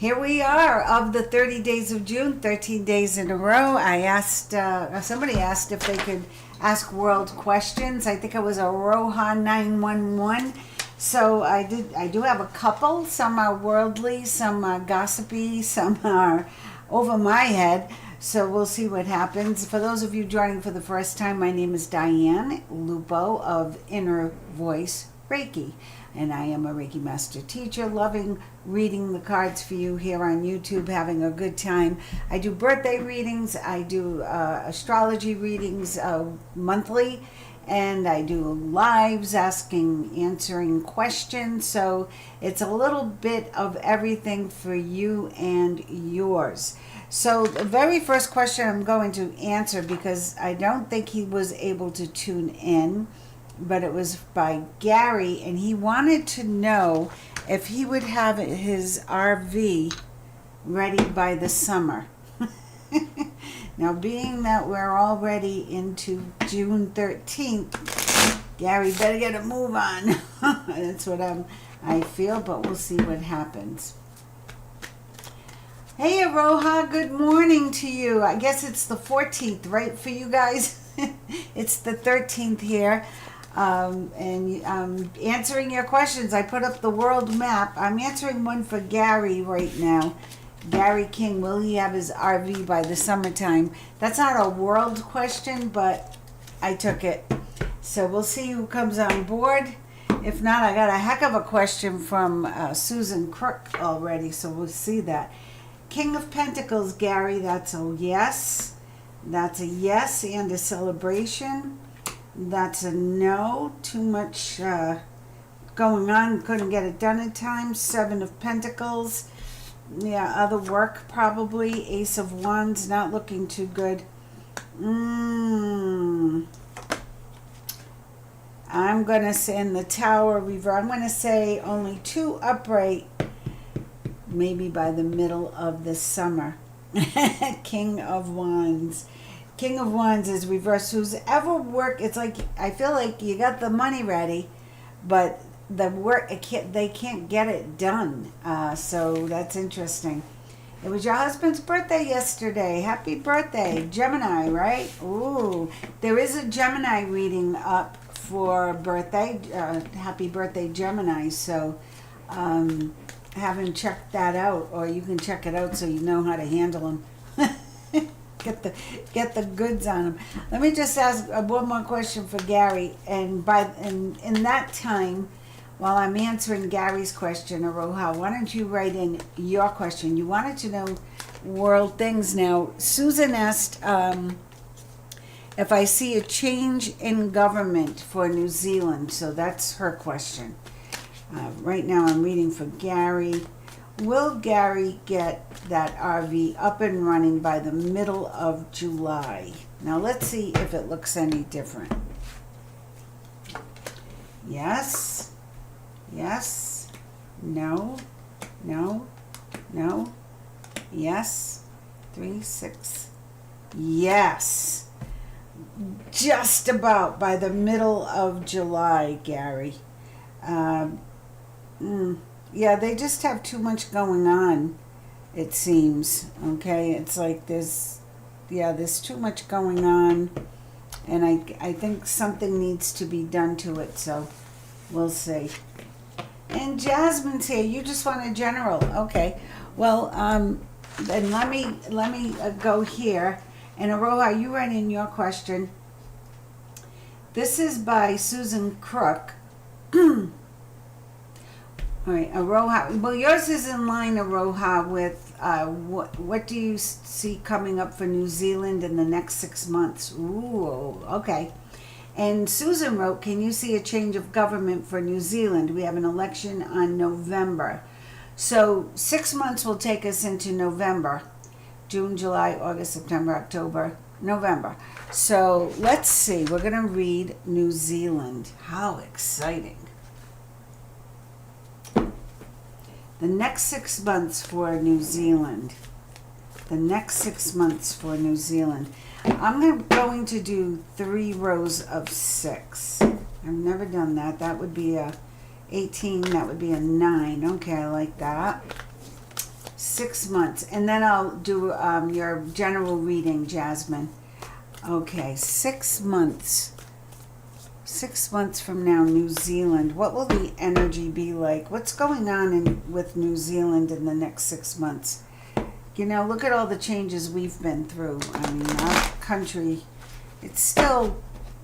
Here we are of the 30 days of June, 13 days in a row. I asked, somebody asked if they could ask world questions. I think it was a Roha 911. So I do have a couple. Some are worldly, some are gossipy, some are over my head. So we'll see what happens. For those of you joining for the first time, my name is Diane Lupo of Inner Voice Reiki. And I am a Reiki Master Teacher, loving reading the cards for you here on YouTube, having a good time. I do birthday readings, I do astrology readings monthly, and I do lives answering questions. So it's a little bit of everything for you and yours. So the very first question I'm going to answer, because I don't think he was able to tune in, but it was by Gary, and he wanted to know if he would have his RV ready by the summer. Now, being that we're already into June 13th, Gary better get a move on. That's what I feel, but we'll see what happens. Hey, Aroha, good morning to you. I guess it's the 14th, right, for you guys? It's the 13th here. And I'm answering your questions. I put up the world map. I'm answering one for Gary right now. Gary King, will he have his RV by the summertime? That's not a world question, but I took it. So we'll see who comes on board. If not, I got a heck of a question from Susan Crook already, so we'll see that. King of Pentacles, Gary, that's a yes. That's a yes and a celebration. That's a no. Too much going on. Couldn't get it done in time. Seven of Pentacles. Yeah, other work probably. Ace of Wands, not looking too good. I'm going to say in the Tower Reverse, I'm going to say only two upright, maybe by the middle of the summer. King of Wands. King of Wands is reversed. Who's ever work, it's like, I feel like you got the money ready, but the work, they can't get it done. So that's interesting. It was your husband's birthday yesterday. Happy birthday. Gemini, right? Ooh, there is a Gemini reading up for birthday. Happy birthday, Gemini. So haven't checked that out, or you can check it out so you know how to handle them. Get the goods on them. Let me just ask one more question for Gary, and in that time, while I'm answering Gary's question, Aroha, why don't you write in your question? You wanted to know world things. Now, Susan asked if I see a change in government for New Zealand, so that's her question. Right now, I'm reading for Gary. Will Gary get that RV up and running by the middle of July? Now let's see if it looks any different. Yes, yes, no, no, no, yes, 3, 6, yes. Just about by the middle of July, Gary. Yeah, they just have too much going on, it seems. Okay, it's like there's too much going on, and I think something needs to be done to it, so we'll see. And Jasmine's here. You just want a general. Okay, well, then let me go here. And Aroha, you write in your question. This is by Susan Crook. All right, Aroha. Well, yours is in line, Aroha, with what do you see coming up for New Zealand in the next 6 months? Ooh, okay. And Susan wrote, can you see a change of government for New Zealand? We have an election on November. So 6 months will take us into November. June, July, August, September, October, November. So let's see. We're going to read New Zealand. How exciting. The next 6 months for New Zealand. The next 6 months for New Zealand. I'm going to do 3 rows of 6. I've never done that. That would be a 18. That would be a 9. Okay, I like that. 6 months. And then I'll do your general reading, Jasmine. Okay, 6 months. 6 months from now, New Zealand. What will the energy be like? What's going on with New Zealand in the next 6 months? You know, look at all the changes we've been through. I mean, our country, it's still,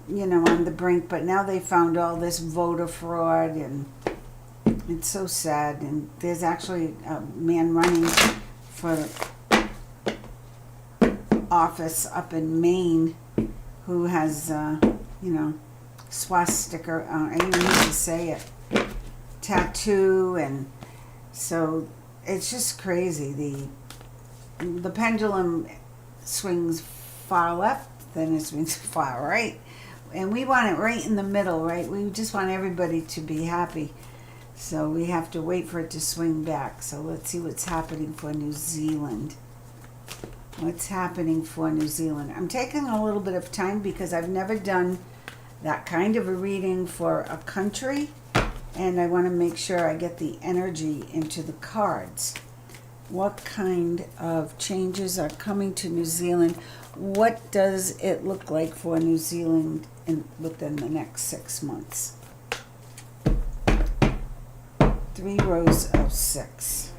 you know, on the brink, but now they found all this voter fraud, and it's so sad. And there's actually a man running for office up in Maine who has, you know, swastika, I even need to say it, tattoo, and so it's just crazy. The pendulum swings far left, then it swings far right, and we want it right in the middle, right? We just want everybody to be happy, so we have to wait for it to swing back. So let's see what's happening for New Zealand. What's happening for New Zealand? I'm taking a little bit of time because I've never done that kind of a reading for a country, and I want to make sure I get the energy into the cards. What kind of changes are coming to New Zealand? What does it look like for New Zealand within the next 6 months? 3 rows of 6.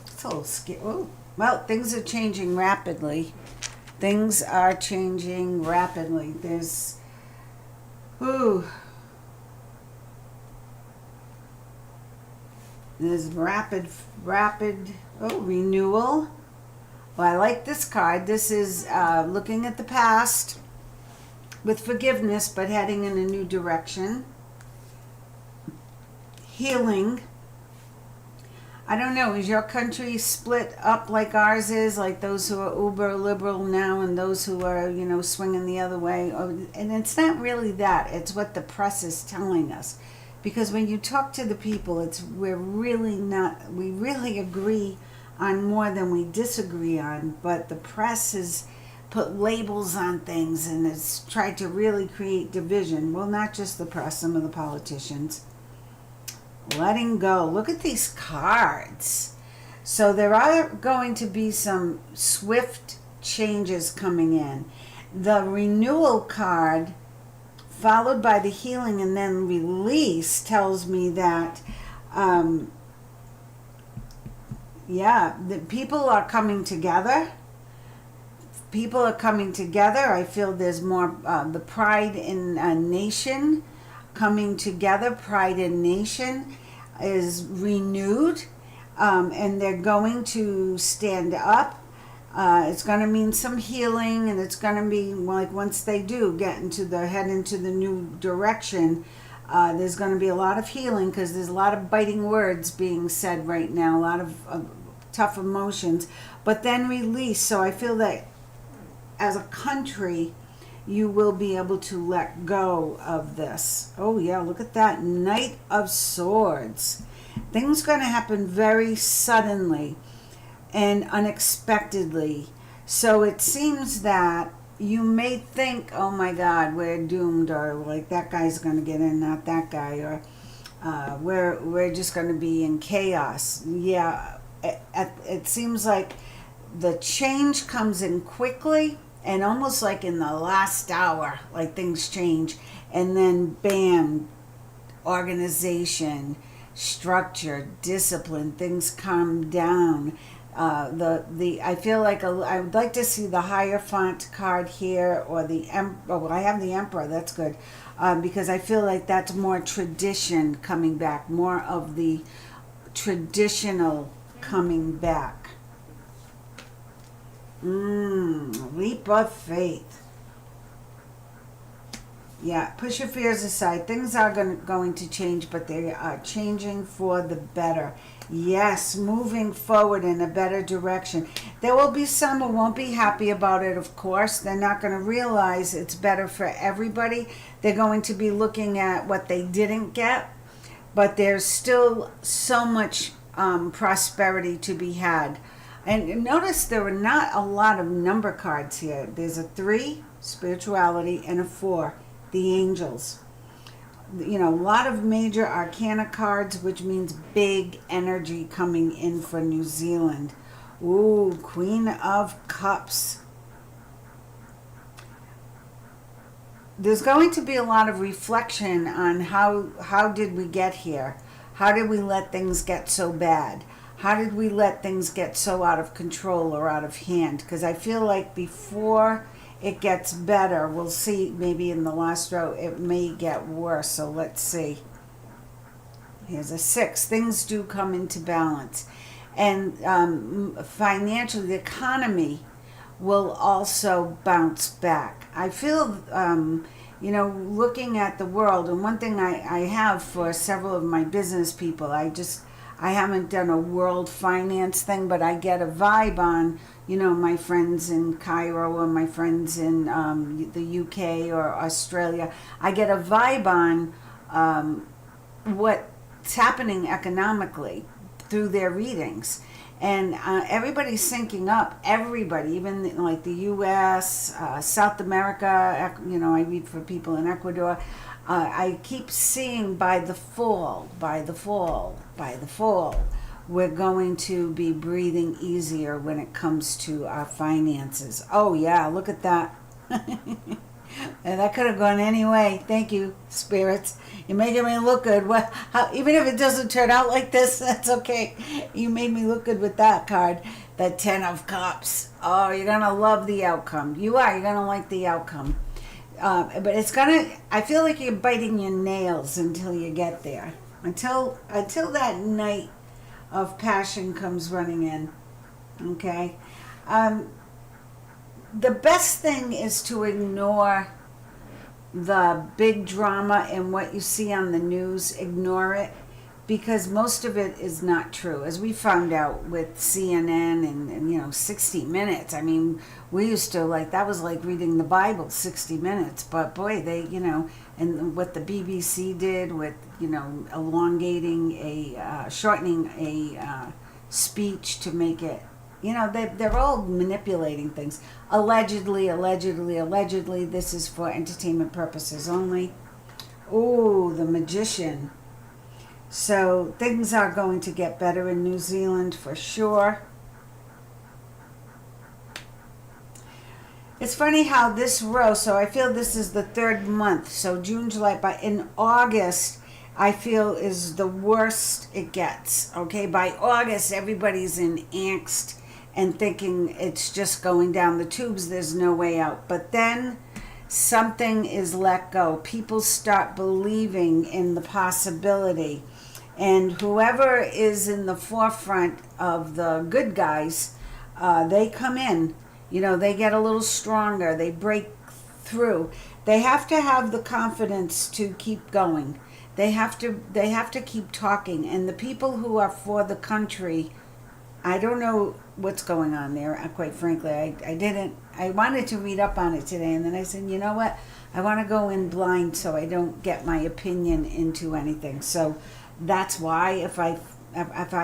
It's a little scary. Oh, well, things are changing rapidly. Things are changing rapidly. There's rapid renewal. Well, I like this card. This is looking at the past with forgiveness, but heading in a new direction. Healing. I don't know, is your country split up like ours is, like those who are uber liberal now and those who are, you know, swinging the other way? And it's not really that. It's what the press is telling us. Because when you talk to the people, we really agree on more than we disagree on, but the press has put labels on things and has tried to really create division. Well, not just the press, some of the politicians. Letting go. Look at these cards. So there are going to be some swift changes coming in. The renewal card, followed by the healing and then release, tells me that, the people are coming together. People are coming together. I feel there's more, the pride in a nation coming together. Pride in nation is renewed, and they're going to stand up. It's going to mean some healing, and it's going to be like once they do head into the new direction, there's going to be a lot of healing, because there's a lot of biting words being said right now, a lot of tough emotions, but then release. So I feel that as a country, you will be able to let go of this. Oh yeah, look at that. Knight of Swords. Things going to happen very suddenly and unexpectedly. So it seems that you may think, oh my God, we're doomed, or like that guy's going to get in, not that guy, or we're just going to be in chaos. Yeah, it seems like the change comes in quickly, and almost like in the last hour, like things change, and then bam, organization, structure, discipline, things calm down. I feel like I would like to see the Hierophant card here, or the I have the Emperor. That's good, because I feel like that's more tradition coming back, more of the traditional coming back. Leap of faith. Yeah, push your fears aside. Things are going to change, but they are changing for the better. Yes, moving forward in a better direction. There will be some who won't be happy about it, of course. They're not going to realize it's better for everybody. They're going to be looking at what they didn't get, but there's still so much prosperity to be had. And notice there are not a lot of number cards here. There's a 3, spirituality, and a 4, the angels. a lot of major arcana cards, which means big energy coming in for New Zealand. Ooh, Queen of Cups. There's going to be a lot of reflection on how did we get here? How did we let things get so bad? How did we let things get so out of control or out of hand? Because I feel like before it gets better, we'll see, maybe in the last row, it may get worse. So let's see. Here's a 6. Things do come into balance. And financially, the economy will also bounce back. I feel, looking at the world, and one thing I have for several of my business people, I haven't done a world finance thing, but I get a vibe on, my friends in Cairo or my friends in the UK or Australia. I get a vibe on what's happening economically through their readings. And everybody's syncing up. Everybody, even like the U.S., South America, I read for people in Ecuador. I keep seeing by the fall, we're going to be breathing easier when it comes to our finances. Oh, yeah, look at that. And that could have gone any way. Thank you, spirits. You're making me look good. Even if it doesn't turn out like this, that's okay. You made me look good with that card, the 10 of Cups. Oh, you're going to love the outcome. You are. You're going to like the outcome. But it's going to, I feel like you're biting your nails until you get there. Until that night of passion comes running in. Okay? The best thing is to ignore the big drama and what you see on the news. Ignore it, because most of it is not true, as we found out with CNN and 60 Minutes. I mean, we used to that was like reading the Bible, 60 Minutes. But boy, they and what the BBC did with shortening a speech to make it. They're all manipulating things. Allegedly, this is for entertainment purposes only. Ooh, the Magician. So things are going to get better in New Zealand for sure. It's funny how this row, so I feel this is the 3rd month. So June, July, but in August, I feel is the worst it gets. Okay, by August, everybody's in angst and thinking it's just going down the tubes, there's no way out. But then something is let go. People start believing in the possibility. And whoever is in the forefront of the good guys, they come in. They get a little stronger. They break through. They have to have the confidence to keep going. They have to keep talking. And the people who are for the country, I don't know what's going on there, quite frankly. I wanted to read up on it today, and then I said, you know what? I want to go in blind so I don't get my opinion into anything. So that's why if I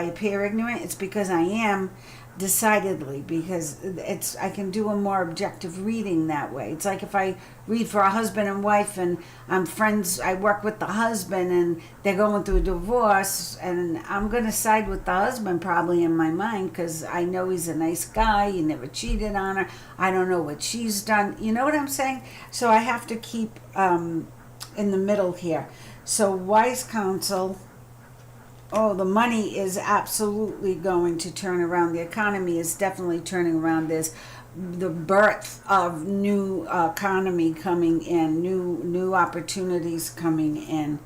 appear ignorant, it's because I am, decidedly, because I can do a more objective reading that way. It's like if I read for a husband and wife and I'm friends, I work with the husband and they're going through a divorce, and I'm going to side with the husband probably in my mind because I know he's a nice guy, he never cheated on her, I don't know what she's done, you know what I'm saying? So I have to keep in the middle here. So wise counsel. Oh, the money is absolutely going to turn around. The economy is definitely turning around. There's the birth of new economy coming in, new opportunities coming in.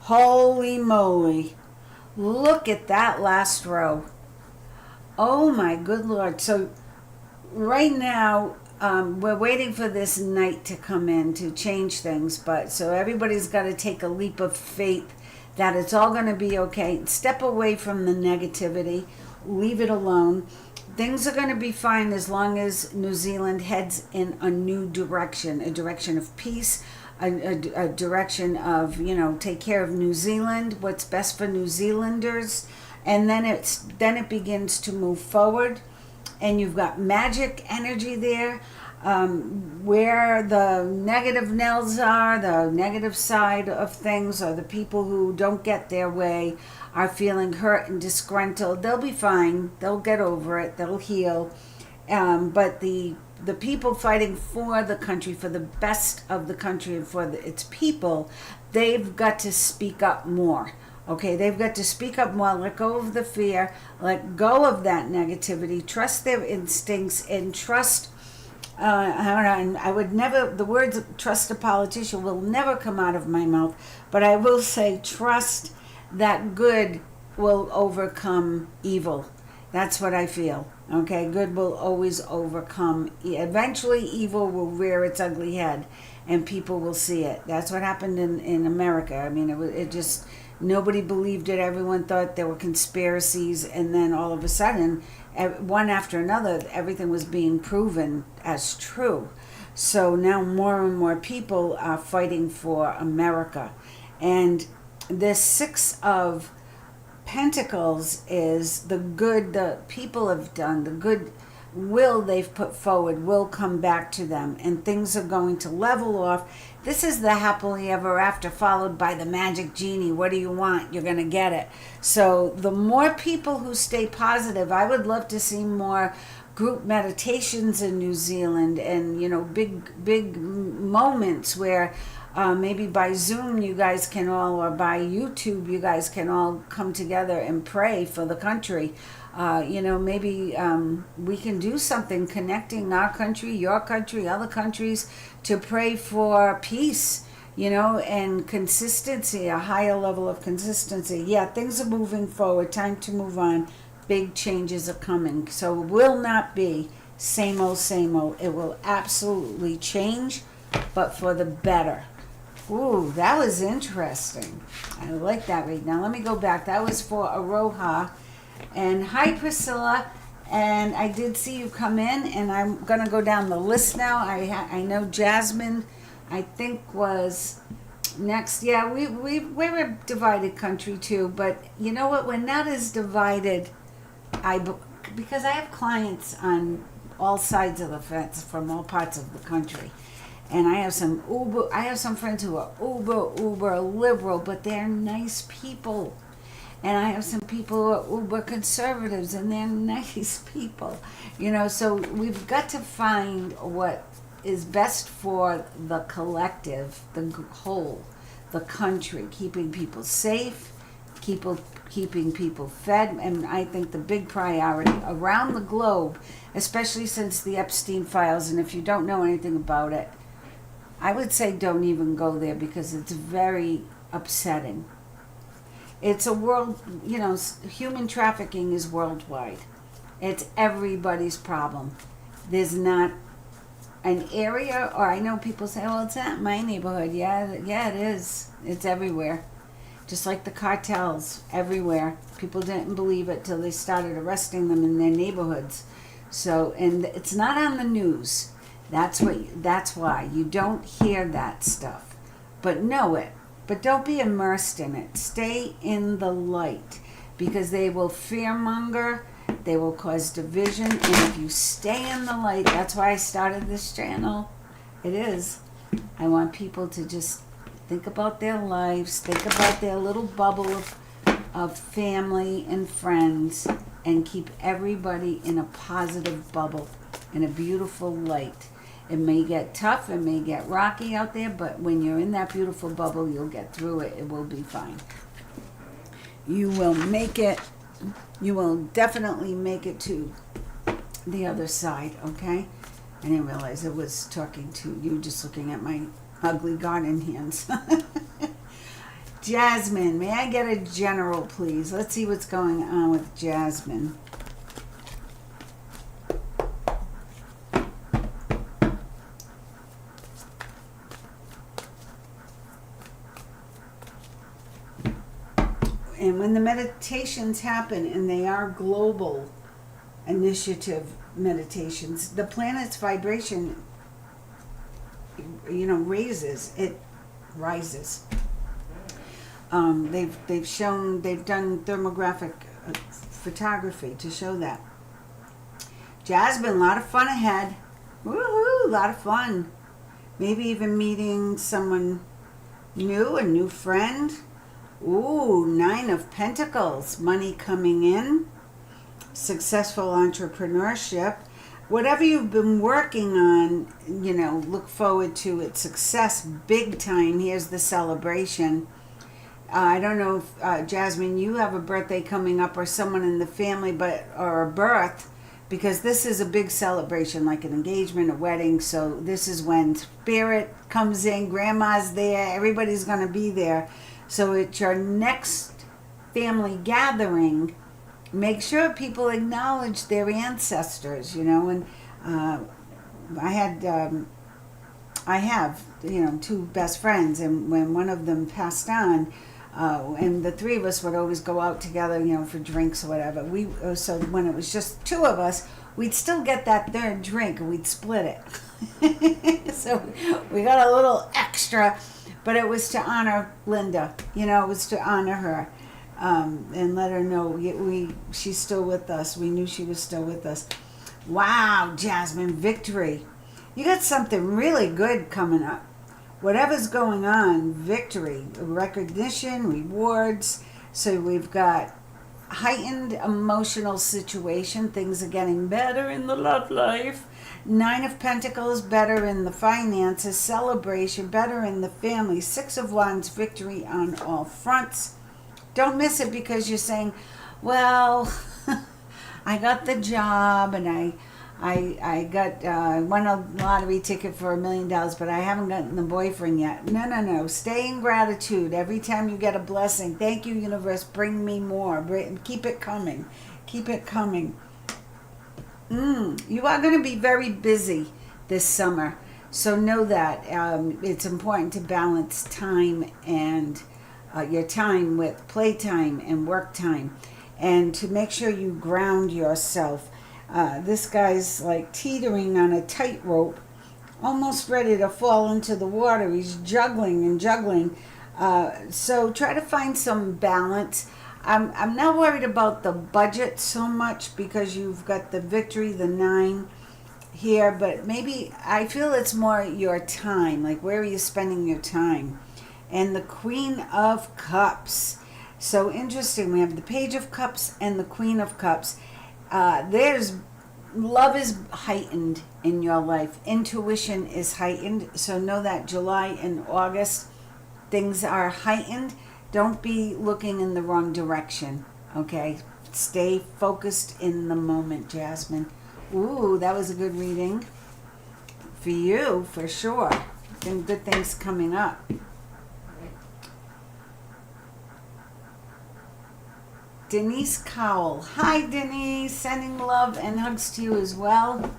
Holy moly. Look at that last row. Oh my good Lord. So right now, we're waiting for this night to come in to change things. But so everybody's got to take a leap of faith that it's all going to be okay. Step away from the negativity. Leave it alone. Things are going to be fine as long as New Zealand heads in a new direction, a direction of peace, a direction of, take care of New Zealand, what's best for New Zealanders. And then it begins to move forward. And you've got magic energy there. where the negative Nells are, the negative side of things, or the people who don't get their way are feeling hurt and disgruntled, they'll be fine. They'll get over it. They'll heal. But the people fighting for the country, for the best of the country and for its people, they've got to speak up more. Okay, they've got to speak up more, let go of the fear, let go of that negativity, trust their instincts, and trust. I would never, the words trust a politician will never come out of my mouth, but I will say trust that good will overcome evil. That's what I feel. Okay, good will always overcome. Eventually, evil will rear its ugly head, and people will see it. That's what happened in America. I mean, it just, nobody believed it. Everyone thought there were conspiracies, and then all of a sudden, one after another, everything was being proven as true. So now more and more people are fighting for America. And this Six of Pentacles is the good the people have done, the good will they've put forward will come back to them, and things are going to level off. This is the happily ever after, followed by the magic genie. What do you want? You're going to get it. So the more people who stay positive, I would love to see more group meditations in New Zealand, and big moments where maybe by Zoom you guys can all, or by YouTube you guys can all come together and pray for the country. Maybe we can do something connecting our country, your country, other countries, to pray for peace, and consistency, a higher level of consistency. Yeah, things are moving forward. Time to move on. Big changes are coming. So it will not be same old, same old. It will absolutely change, but for the better. Ooh, that was interesting. I like that read. Now let me go back. That was for Aroha. And hi, Priscilla. And I did see you come in, and I'm going to go down the list now. I know Jasmine, I think, was next. Yeah, we're a divided country too, but you know what? We're not as divided. Because I have clients on all sides of the fence from all parts of the country. And I have some friends who are uber liberal, but they're nice people. And I have some people who are uber conservatives, and they're nice people. So we've got to find what is best for the collective, the whole, the country, keeping people safe, keeping people fed. And I think the big priority around the globe, especially since the Epstein files, and if you don't know anything about it, I would say don't even go there, because it's very upsetting. It's a world, human trafficking is worldwide. It's everybody's problem. There's not an area, or I know people say, well, it's not my neighborhood. Yeah, it is. It's everywhere. Just like the cartels, everywhere. People didn't believe it till they started arresting them in their neighborhoods. So, and it's not on the news. That's why you don't hear that stuff. But know it. But don't be immersed in it. Stay in the light, because they will fearmonger. They will cause division. And if you stay in the light, that's why I started this channel. It is. I want people to just think about their lives, think about their little bubble of family and friends, and keep everybody in a positive bubble, in a beautiful light. It may get tough, it may get rocky out there, but when you're in that beautiful bubble, you'll get through it. It will be fine. You will make it. You will definitely make it to the other side, okay? I didn't realize I was talking to you, just looking at my ugly garden hands. Jasmine, may I get a general, please? Let's see what's going on with Jasmine. And when the meditations happen, and they are global initiative meditations, the planet's vibration, raises. It rises. They've done thermographic photography to show that. Jasmine, a lot of fun ahead. Woohoo! A lot of fun. Maybe even meeting someone new, a new friend. Ooh, Nine of Pentacles. Money coming in. Successful entrepreneurship. Whatever you've been working on, look forward to its success big time. Here's the celebration. I don't know if, Jasmine, you have a birthday coming up or someone in the family, or a birth, because this is a big celebration, like an engagement, a wedding. So this is when spirit comes in, grandma's there, everybody's going to be there. So it's your next family gathering. Make sure people acknowledge their ancestors, and I have, two best friends, and when one of them passed on, and the three of us would always go out together, for drinks or whatever. So when it was just two of us, we'd still get that third drink and we'd split it. So we got a little extra, but it was to honor Linda. It was to honor her, and let her know she's still with us. We knew she was still with us. Wow, Jasmine, victory. You got something really good coming up. Whatever's going on, victory, recognition, rewards. So we've got heightened emotional situation. Things are getting better in the love life. Nine of Pentacles, better in the finances. Celebration, better in the family. Six of Wands, victory on all fronts. Don't miss it because you're saying, well, I got the job and I won a lottery ticket for $1 million, but I haven't gotten the boyfriend yet. No. Stay in gratitude. Every time you get a blessing, thank you, universe. Bring me more. Keep it coming. Keep it coming. You are going to be very busy this summer. So know that it's important to balance time and your time with playtime and work time, and to make sure you ground yourself. This guy's like teetering on a tightrope, almost ready to fall into the water. He's juggling and juggling. So try to find some balance. I'm not worried about the budget so much because you've got the victory, the 9 here, but maybe I feel it's more your time. Like, where are you spending your time? And the Queen of Cups. So interesting. We have the Page of Cups and the Queen of Cups. Love is heightened in your life. Intuition is heightened. So know that July and August, things are heightened. Don't be looking in the wrong direction. Okay? Stay focused in the moment, Jasmine. Ooh, that was a good reading. For you, for sure. And good things coming up. Denise Cowell. Hi, Denise. Sending love and hugs to you as well.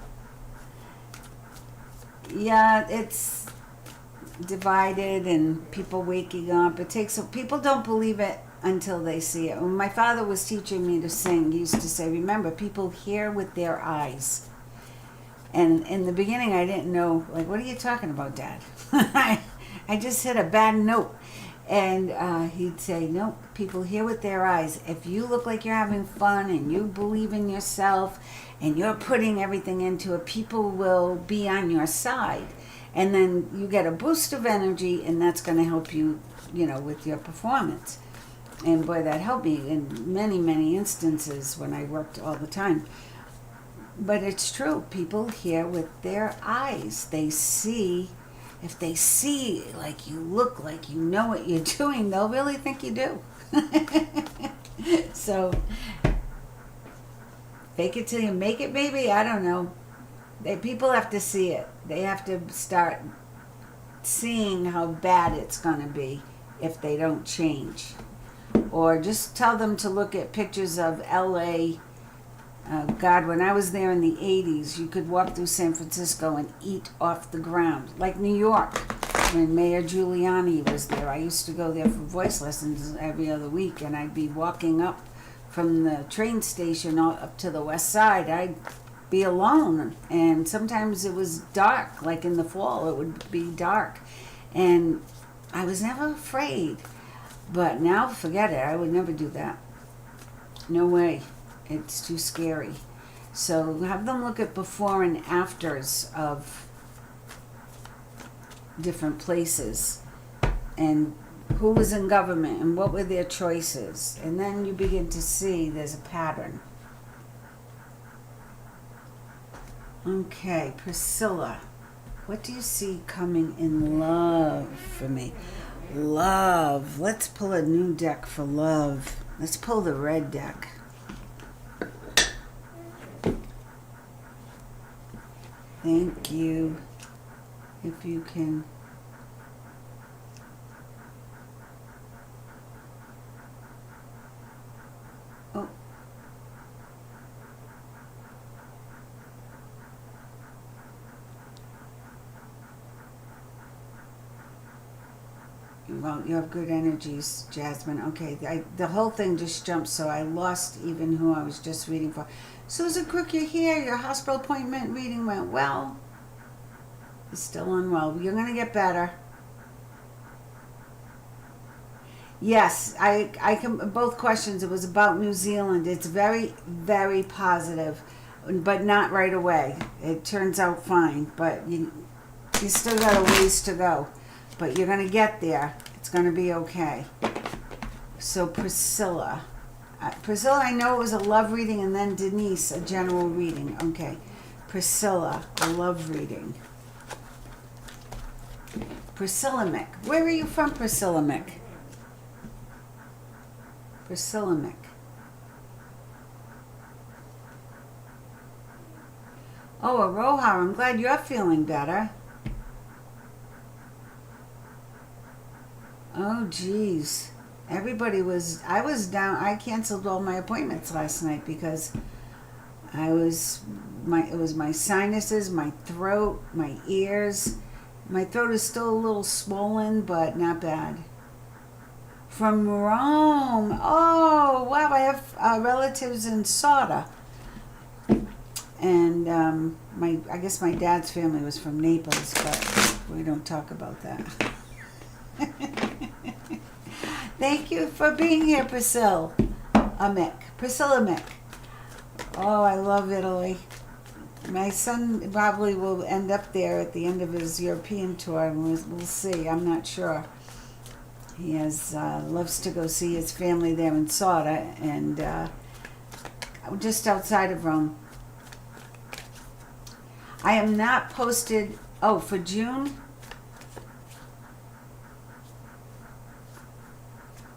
Yeah, it's divided and people waking up. People don't believe it until they see it. When my father was teaching me to sing, he used to say, remember, people hear with their eyes. And in the beginning, I didn't know, like, what are you talking about, Dad? I just hit a bad note. And he'd say, no, people hear with their eyes. If you look like you're having fun and you believe in yourself and you're putting everything into it, people will be on your side. And then you get a boost of energy, and that's going to help you, with your performance. And boy, that helped me in many, many instances when I worked all the time. But it's true. People hear with their eyes. They see. If they see, like, you look like you know what you're doing, they'll really think you do. So, fake it till you make it, maybe? I don't know. People have to see it. They have to start seeing how bad it's going to be if they don't change. Or just tell them to look at pictures of L.A. God, when I was there in the 80s, you could walk through San Francisco and eat off the ground. Like New York, when Mayor Giuliani was there. I used to go there for voice lessons every other week, and I'd be walking up from the train station up to the west side. I'd be alone, and sometimes it was dark, like in the fall, it would be dark. And I was never afraid. But now, forget it. I would never do that. No way. It's too scary. So have them look at before and afters of different places and who was in government and what were their choices. And then you begin to see there's a pattern. Okay, Priscilla, what do you see coming in love for me? Love. Let's pull a new deck for love. Let's pull the red deck. Thank you. If you can. Oh. Well, you have good energies, Jasmine. Okay, the whole thing just jumped, so I lost even who I was just reading for. Susan Crook, you're here. Your hospital appointment reading went well. You're still unwell. You're going to get better. Yes, I can, both questions. It was about New Zealand. It's very, very positive, but not right away. It turns out fine, but you still got a ways to go. But you're going to get there. It's going to be okay. So Priscilla. Priscilla, I know it was a love reading, and then Denise, a general reading. Okay. Priscilla, a love reading. Priscilla Mick. Where are you from, Priscilla Mick? Priscilla Mick. Oh, Aroha, I'm glad you're feeling better. Oh, geez. I was down. I canceled all my appointments last night because it was my sinuses, my throat, my ears. My throat is still a little swollen, but not bad. From Rome. Oh, wow. I have relatives in Sauda. And I guess my dad's family was from Naples, but we don't talk about that. Thank you for being here, Priscilla Mick. Oh, I love Italy. My son probably will end up there at the end of his European tour, and we'll see. I'm not sure. He loves to go see his family there in Sauda, and just outside of Rome. I am not posted. Oh, for June.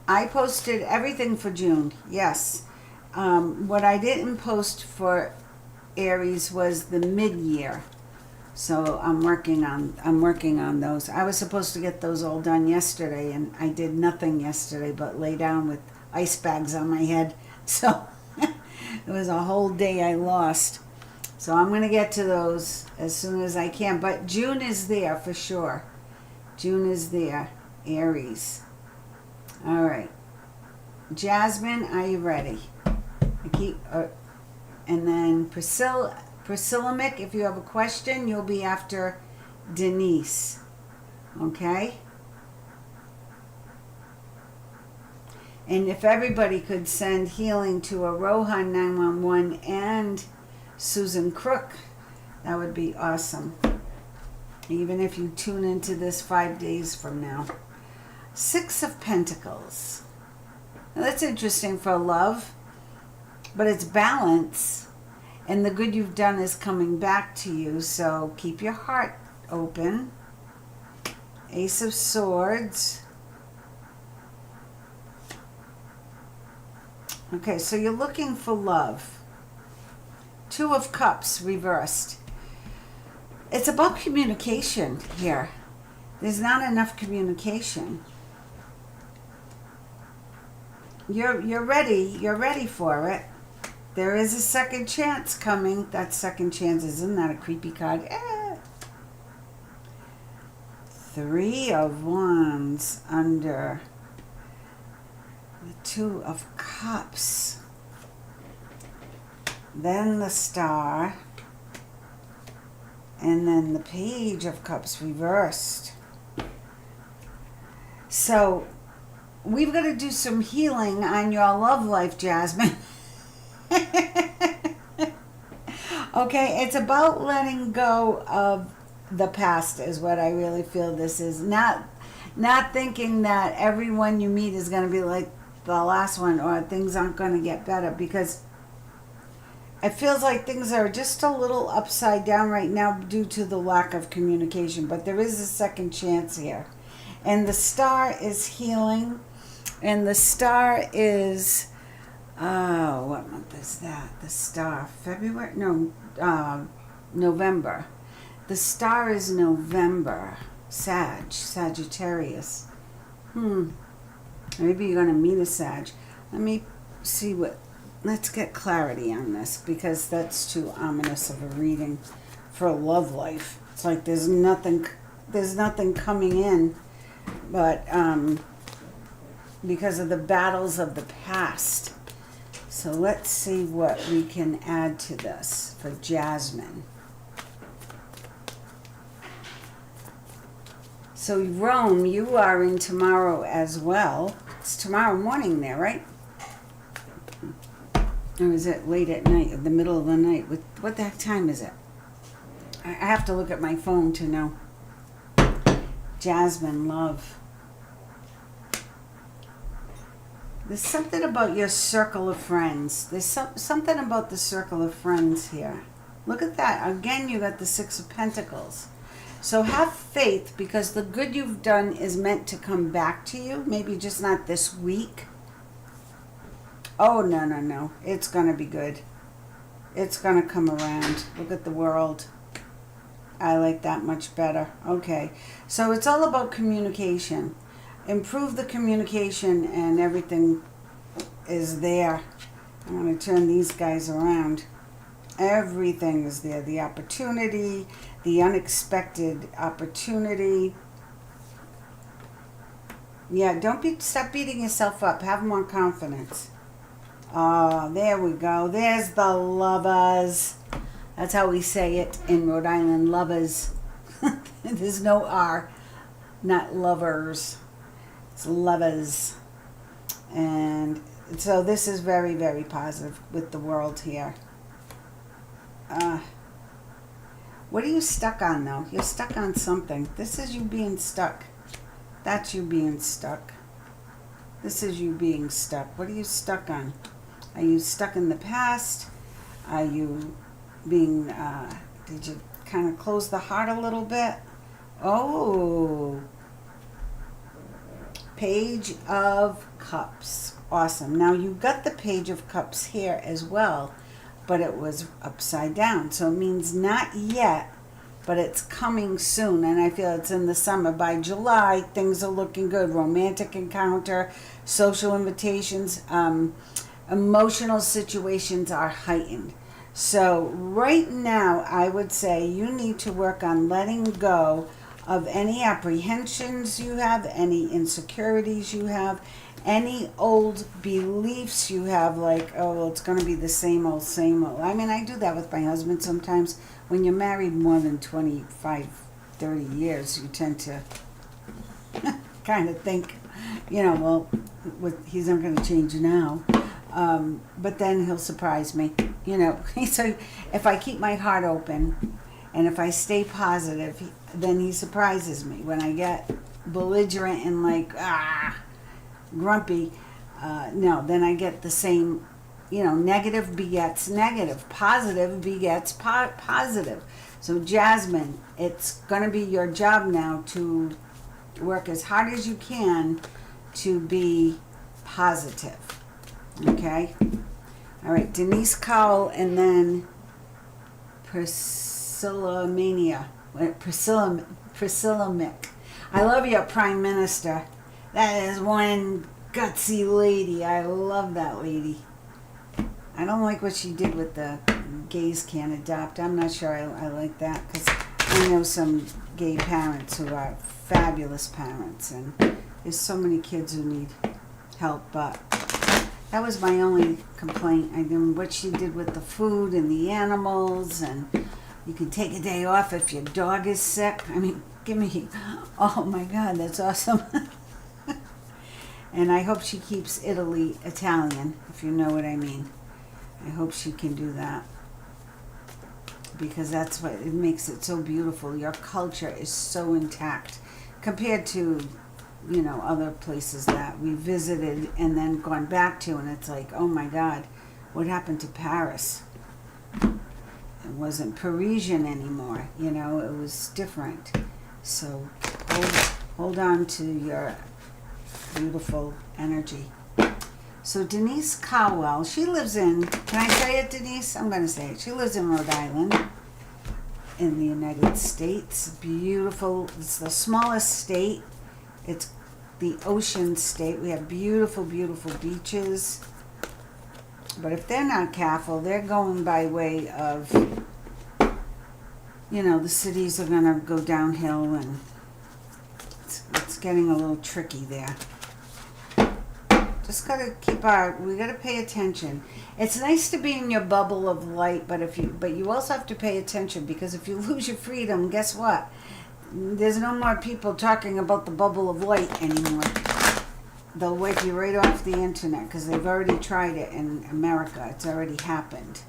I posted everything for June, yes. What I didn't post for Aries was the mid-year. So I'm working on those. I was supposed to get those all done yesterday, and I did nothing yesterday but lay down with ice bags on my head. So it was a whole day I lost. So I'm going to get to those as soon as I can. But June is there for sure. June is there. Aries. All right. Jasmine, are you ready? And then Priscilla Mick, if you have a question, you'll be after Denise. Okay? And if everybody could send healing to Aroha 911 and Susan Crook, that would be awesome. Even if you tune into this 5 days from now. Six of Pentacles. Now that's interesting for love, but it's balance, and the good you've done is coming back to you, so keep your heart open. Ace of Swords. Okay, so you're looking for love. Two of Cups reversed. It's about communication here. There's not enough communication. You're ready. You're ready for it. There is a second chance coming. That second chance, isn't that a creepy card? Three of Wands under the Two of Cups. Then the Star. And then the Page of Cups reversed. So we've got to do some healing on your love life, Jasmine. Okay, it's about letting go of the past is what I really feel this is. Not thinking that everyone you meet is going to be like the last one or things aren't going to get better, because it feels like things are just a little upside down right now due to the lack of communication, but there is a second chance here. And the star is healing, and the star is, oh, what month is that? The star, February? No, November. The star is November. Sagittarius. Maybe you're going to meet a Sag. Let me see what, let's get clarity on this, because that's too ominous of a reading for a love life. It's like there's nothing coming in, but because of the battles of the past. So let's see what we can add to this for Jasmine. So Rome, you are in tomorrow as well. It's tomorrow morning there, right? Or is it late at night, the middle of the night? What the heck time is it? I have to look at my phone to know. Jasmine, love. There's something about your circle of friends. There's something about the circle of friends here. Look at that. Again, you got the Six of Pentacles. So have faith, because the good you've done is meant to come back to you. Maybe just not this week. Oh, no. It's going to be good. It's going to come around. Look at the world. I like that much better. Okay. So it's all about communication. Improve the communication and everything is there. I'm going to turn these guys around. Everything is there. The opportunity, the unexpected opportunity. Yeah, stop beating yourself up. Have more confidence. Oh, there we go. There's the lovers. That's how we say it in Rhode Island, lovers. There's no R, not lovers. It's lovers. And so this is very, very positive with the world here. What are you stuck on, though? You're stuck on something. This is you being stuck. That's you being stuck. This is you being stuck. What are you stuck on? Are you stuck in the past? Are you being, did you kind of close the heart a little bit? Oh. Page of Cups. Awesome. Now you got the Page of Cups here as well, but it was upside down. So it means not yet, but it's coming soon. And I feel it's in the summer. By July, things are looking good. Romantic encounter, social invitations, emotional situations are heightened. So right now, I would say you need to work on letting go of any apprehensions you have, any insecurities you have, any old beliefs you have, like, oh, well, it's going to be the same old, same old. I mean, I do that with my husband sometimes. When you're married more than 25, 30 years, you tend to kind of think, well, he's not going to change now. But then he'll surprise me, So if I keep my heart open and if I stay positive, then he surprises me. When I get belligerent and grumpy, no, then I get the same, negative begets negative, positive begets positive. So Jasmine, it's going to be your job now to work as hard as you can to be positive. Okay? All right, Denise Cowell, and then Priscilla Mick. I love your Prime Minister. That is one gutsy lady. I love that lady. I don't like what she did with the gays can't adopt. I'm not sure I like that, because I know some gay parents who are fabulous parents, and there's so many kids who need help, but that was my only complaint. I mean, what she did with the food and the animals, and you can take a day off if your dog is sick. I mean, oh my God, that's awesome. And I hope she keeps Italy Italian, if you know what I mean. I hope she can do that. because that's what it makes it so beautiful. Your culture is so intact compared to, you know, other places that we visited and then gone back to, and it's like, oh my God, what happened to Paris? It wasn't Parisian anymore, you know, it was different. So hold on to your beautiful energy. So Denise Cowell, she lives in, can I say it, Denise? I'm going to say it. She lives in Rhode Island in the United States. Beautiful. It's the smallest state. It's the ocean state. We have beautiful, beautiful beaches. But if they're not careful, they're going by way of, you know, the cities are going to go downhill, and it's getting a little tricky there. Just got to we got to pay attention. It's nice to be in your bubble of light, but you also have to pay attention, because if you lose your freedom, guess what? There's no more people talking about the bubble of light anymore. They'll wipe you right off the internet, because they've already tried it in America. It's already happened.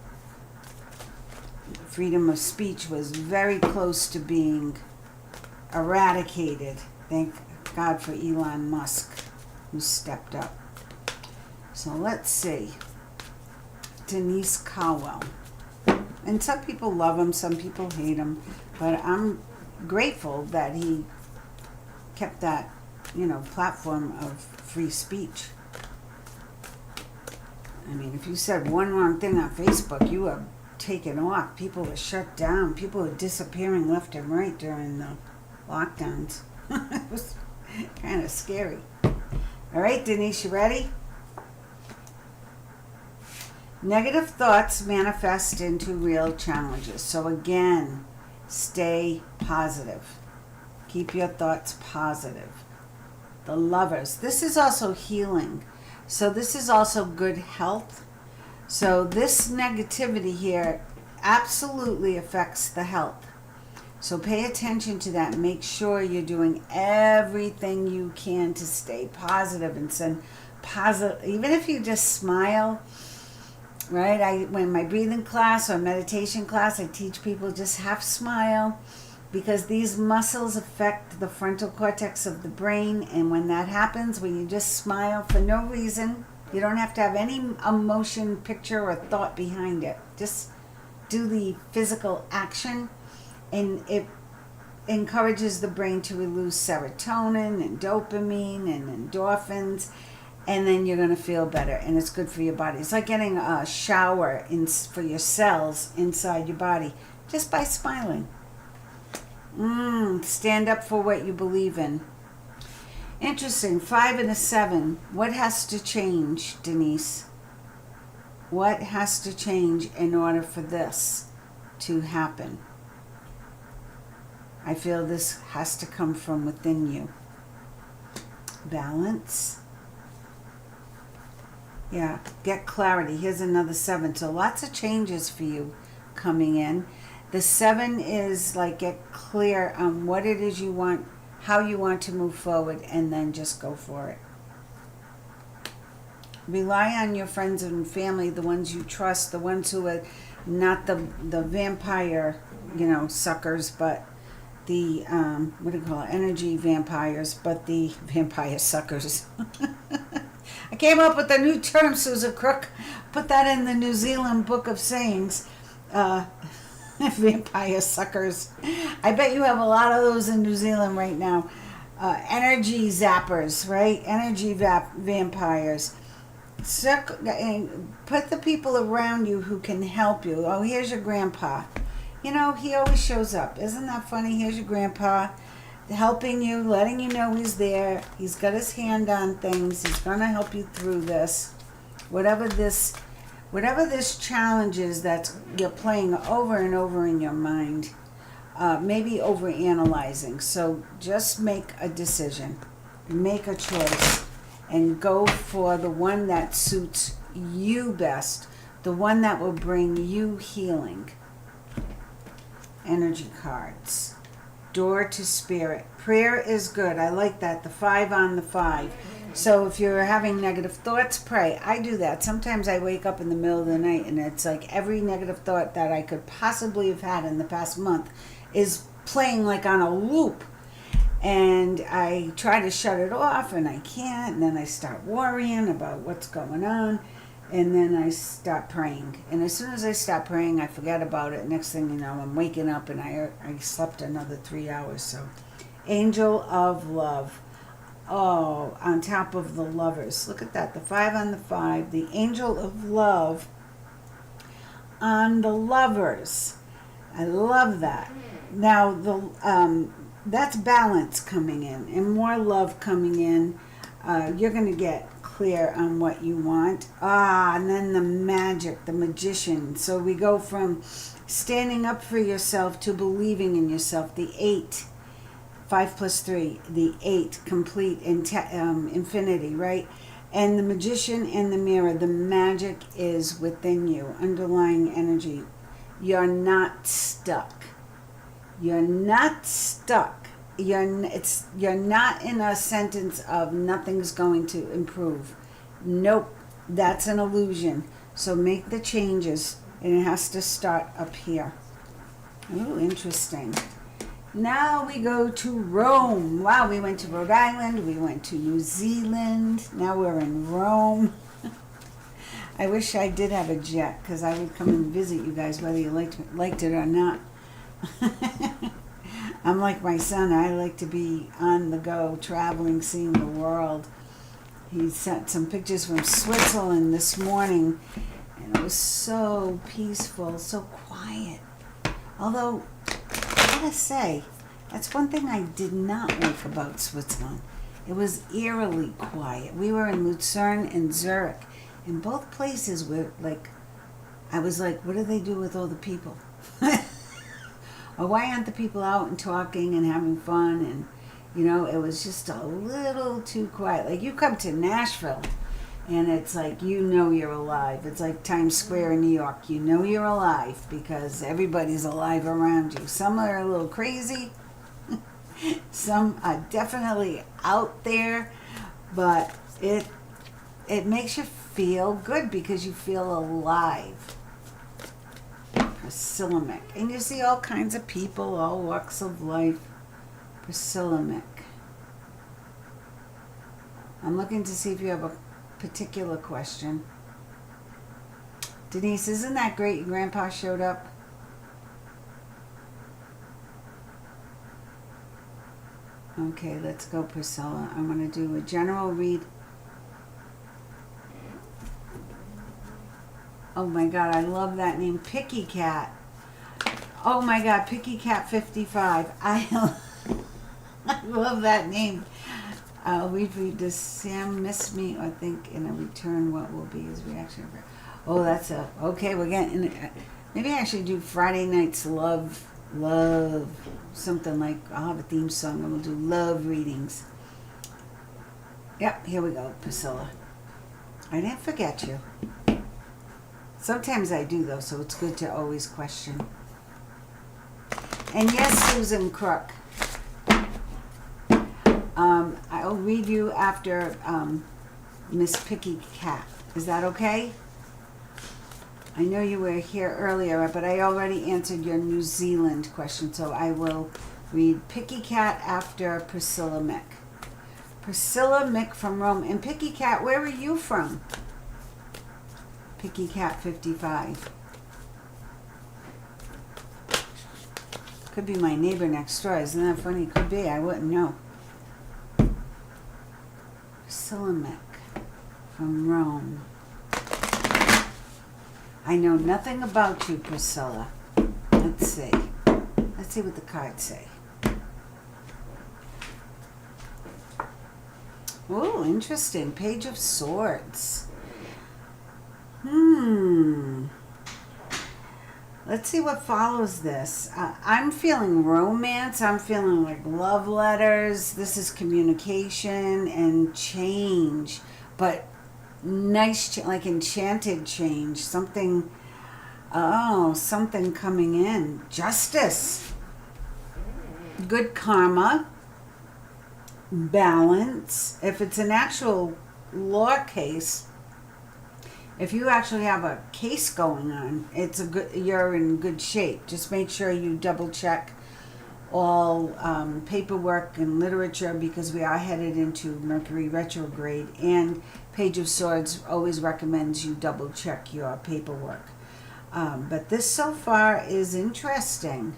Freedom of speech was very close to being eradicated. Thank God for Elon Musk, who stepped up. So let's see. Denise Cowell. And some people love him, some people hate him, but I'm grateful that he kept that, you know, platform of free speech. I mean, if you said one wrong thing on Facebook, you were taken off. People were shut down. People were disappearing left and right during the lockdowns. It was kind of scary. All right, Denise, you ready? Negative thoughts manifest into real challenges. So again, stay positive. Keep your thoughts positive. The Lovers. This is also healing. So this is also good health. So this negativity here absolutely affects the health. So pay attention to that. Make sure you're doing everything you can to stay positive and send positive. Even if you just smile, right? When my breathing class or meditation class, I teach people just half smile, because these muscles affect the frontal cortex of the brain. And when that happens, when you just smile for no reason, you don't have to have any emotion, picture, or thought behind it. Just do the physical action, and it encourages the brain to release serotonin and dopamine and endorphins, and then you're going to feel better, and it's good for your body. It's like getting a shower for your cells inside your body just by smiling. Stand up for what you believe in. Interesting. 5 and a 7. What has to change, Denise? What has to change in order for this to happen? I feel this has to come from within you. Balance. Yeah, get clarity. Here's another 7. So lots of changes for you coming in. The 7 is like, get clear on what it is you want, how you want to move forward, and then just go for it. Rely on your friends and family, the ones you trust, the ones who are not the vampire, you know, suckers, but the, what do you call it, energy vampires, but the vampire suckers. I came up with a new term, Susan Crook. Put that in the New Zealand Book of Sayings. Vampire suckers. I bet you have a lot of those in New Zealand right now. Energy zappers, right? Energy vampires. Put the people around you who can help you. Oh, here's your grandpa. You know, he always shows up. Isn't that funny? Here's your grandpa helping you, letting you know he's there. He's got his hand on things. He's going to help you through this. Whatever this challenge is that you're playing over and over in your mind, maybe overanalyzing. So just make a decision, make a choice, and go for the one that suits you best, the one that will bring you healing. Energy cards. Door to spirit. Prayer is good. I like that. The 5 on the 5. So if you're having negative thoughts, pray. I do that. Sometimes I wake up in the middle of the night and it's like every negative thought that I could possibly have had in the past month is playing like on a loop. And I try to shut it off and I can't. And then I start worrying about what's going on. And then I start praying. And as soon as I stop praying, I forget about it. Next thing you know, I'm waking up and I slept another 3 hours. So, Angel of Love. Oh, on top of the Lovers. Look at that. The 5 on the 5. The Angel of Love on the Lovers. I love that. Now, that's balance coming in and more love coming in. You're going to get clear on what you want. And then the Magic, the Magician. So we go from standing up for yourself to believing in yourself. The 8, 5 plus 3, the 8, complete infinity, right? And the Magician and the Mirror, the magic is within you, underlying energy. You're not stuck. You're not stuck. You're not in a sentence of nothing's going to improve. Nope, that's an illusion. So make the changes, and it has to start up here. Oh, interesting. Now we go to Rome. Wow, we went to Rhode Island, we went to New Zealand, now we're in Rome. I wish I did have a jet, because I would come and visit you guys whether you liked it or not. I'm like my son. I like to be on the go, traveling, seeing the world. He sent some pictures from Switzerland this morning, and it was so peaceful, so quiet. Although, I gotta say, that's one thing I did not like about Switzerland. It was eerily quiet. We were in Lucerne and Zurich, and both places were like, I was like, what do they do with all the people? Or why aren't the people out and talking and having fun? And, it was just a little too quiet. Like, you come to Nashville, and it's like, you're alive. It's like Times Square in New York. You're alive because everybody's alive around you. Some are a little crazy. Some are definitely out there. But it makes you feel good because you feel alive. Priscilla. And you see all kinds of people, all walks of life. Priscilla. I'm looking to see if you have a particular question. Denise, isn't that great? Your grandpa showed up. Okay, let's go, Priscilla. I'm going to do a general read. Oh my God, I love that name, Picky Cat. Oh my God, Picky Cat 55. I love that name. We read, does Sam miss me or think in a return what will be his reaction? Oh, okay, we're getting, maybe I should do Friday night's love, something like, I'll have a theme song and we'll do love readings. Yep, here we go, Priscilla. I didn't forget you. Sometimes I do, though, so it's good to always question. And yes, Susan Crook. I'll read you after Miss Picky Cat. Is that okay? I know you were here earlier, but I already answered your New Zealand question, so I will read Picky Cat after Priscilla Mick. Priscilla Mick from Rome. And Picky Cat, where are you from? Picky Cat 55. Could be my neighbor next door. Isn't that funny? Could be. I wouldn't know. Priscilla Mick from Rome. I know nothing about you, Priscilla. Let's see. Let's see what the cards say. Oh, interesting. Page of Swords. Let's see what follows this. I'm feeling romance. I'm feeling like love letters. This is communication and change. But nice, like enchanted change. Something coming in. Justice. Good karma. balance. If it's an actual law case, if you actually have a case going on, you're in good shape. Just make sure you double check all paperwork and literature, because we are headed into Mercury retrograde, and Page of Swords always recommends you double check your paperwork. But this so far is interesting.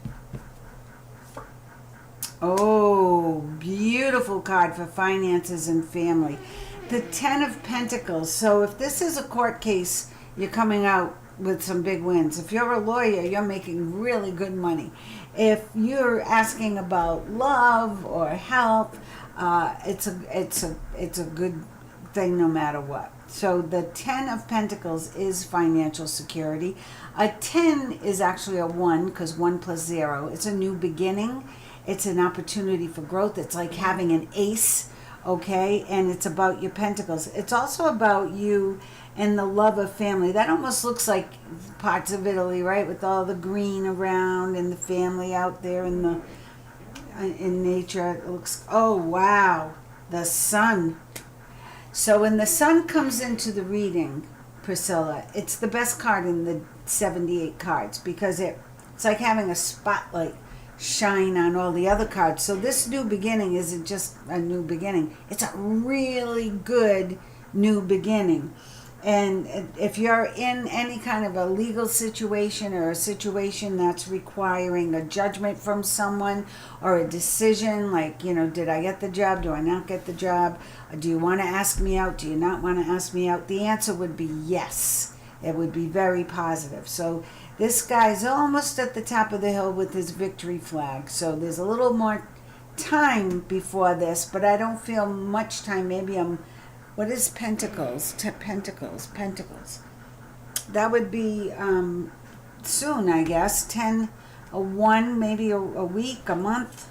Oh, beautiful card for finances and family. The Ten of Pentacles. So if this is a court case, you're coming out with some big wins. If you're a lawyer, you're making really good money. If you're asking about love or health, it's a good thing no matter what. So the Ten of Pentacles is financial security. A 10 is actually a 1, because 1 plus 0. It's a new beginning. It's an opportunity for growth. It's like having an ace, okay? And it's about your pentacles. It's also about you and the love of family. That almost looks like parts of Italy, right? With all the green around and the family out there in nature. It looks, oh wow, the sun. So when the sun comes into the reading, Priscilla, it's the best card in the 78 cards, because it's like having a spotlight shine on all the other cards. So this new beginning isn't just a new beginning. It's a really good new beginning. And if you're in any kind of a legal situation, or a situation that's requiring a judgment from someone, or a decision like, did I get the job? Do I not get the job? Do you want to ask me out? Do you not want to ask me out? The answer would be yes. It would be very positive. So this guy's almost at the top of the hill with his victory flag. So there's a little more time before this, but I don't feel much time. Maybe what is Pentacles? Pentacles. That would be soon, I guess. 10, a 1, maybe a week, a month.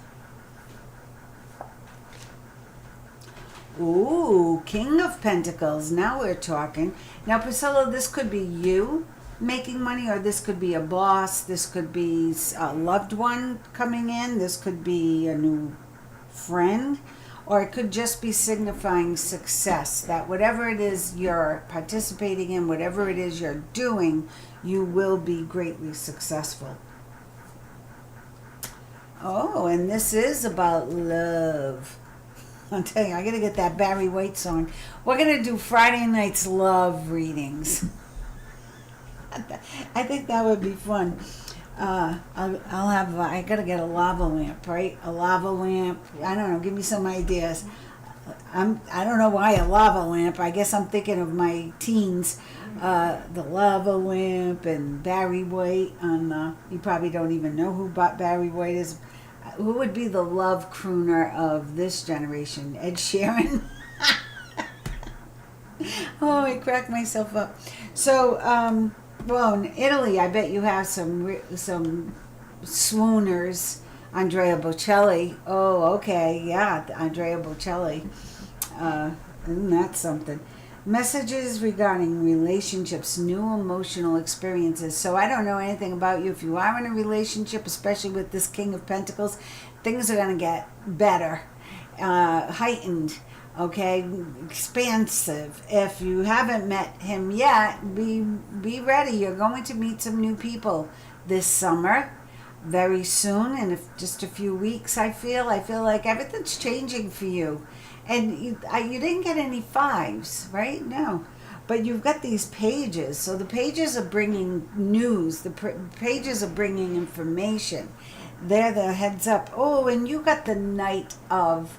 Ooh, King of Pentacles. Now we're talking. Now, Priscilla, this could be you making money, or this could be a boss. This could be a loved one coming in. This could be a new friend. Or it could just be signifying success, that whatever it is you're participating in, whatever it is you're doing, you will be greatly successful. Oh, and this is about love. I'm telling you, I got to get that Barry White song. We're going to do Friday night's love readings. I think that would be fun. I gotta get a lava lamp, right? A lava lamp. I don't know. Give me some ideas. I don't know why a lava lamp. I guess I'm thinking of my teens. The lava lamp and Barry White you probably don't even know who Barry White is. Who would be the love crooner of this generation? Ed Sheeran? Oh, I cracked myself up. So, well, in Italy, I bet you have some swooners. Andrea Bocelli. Oh, okay, yeah, Andrea Bocelli. Isn't that something? Messages regarding relationships, new emotional experiences. So I don't know anything about you. If you are in a relationship, especially with this King of Pentacles, things are going to get better, heightened. Okay, expansive. If you haven't met him yet, be ready. You're going to meet some new people this summer, very soon, in just a few weeks. I feel like everything's changing for you, and you didn't get any 5s, right? No, but you've got these pages. So the pages are bringing news. The pages are bringing information. They're the heads up. Oh, and you got the Knight of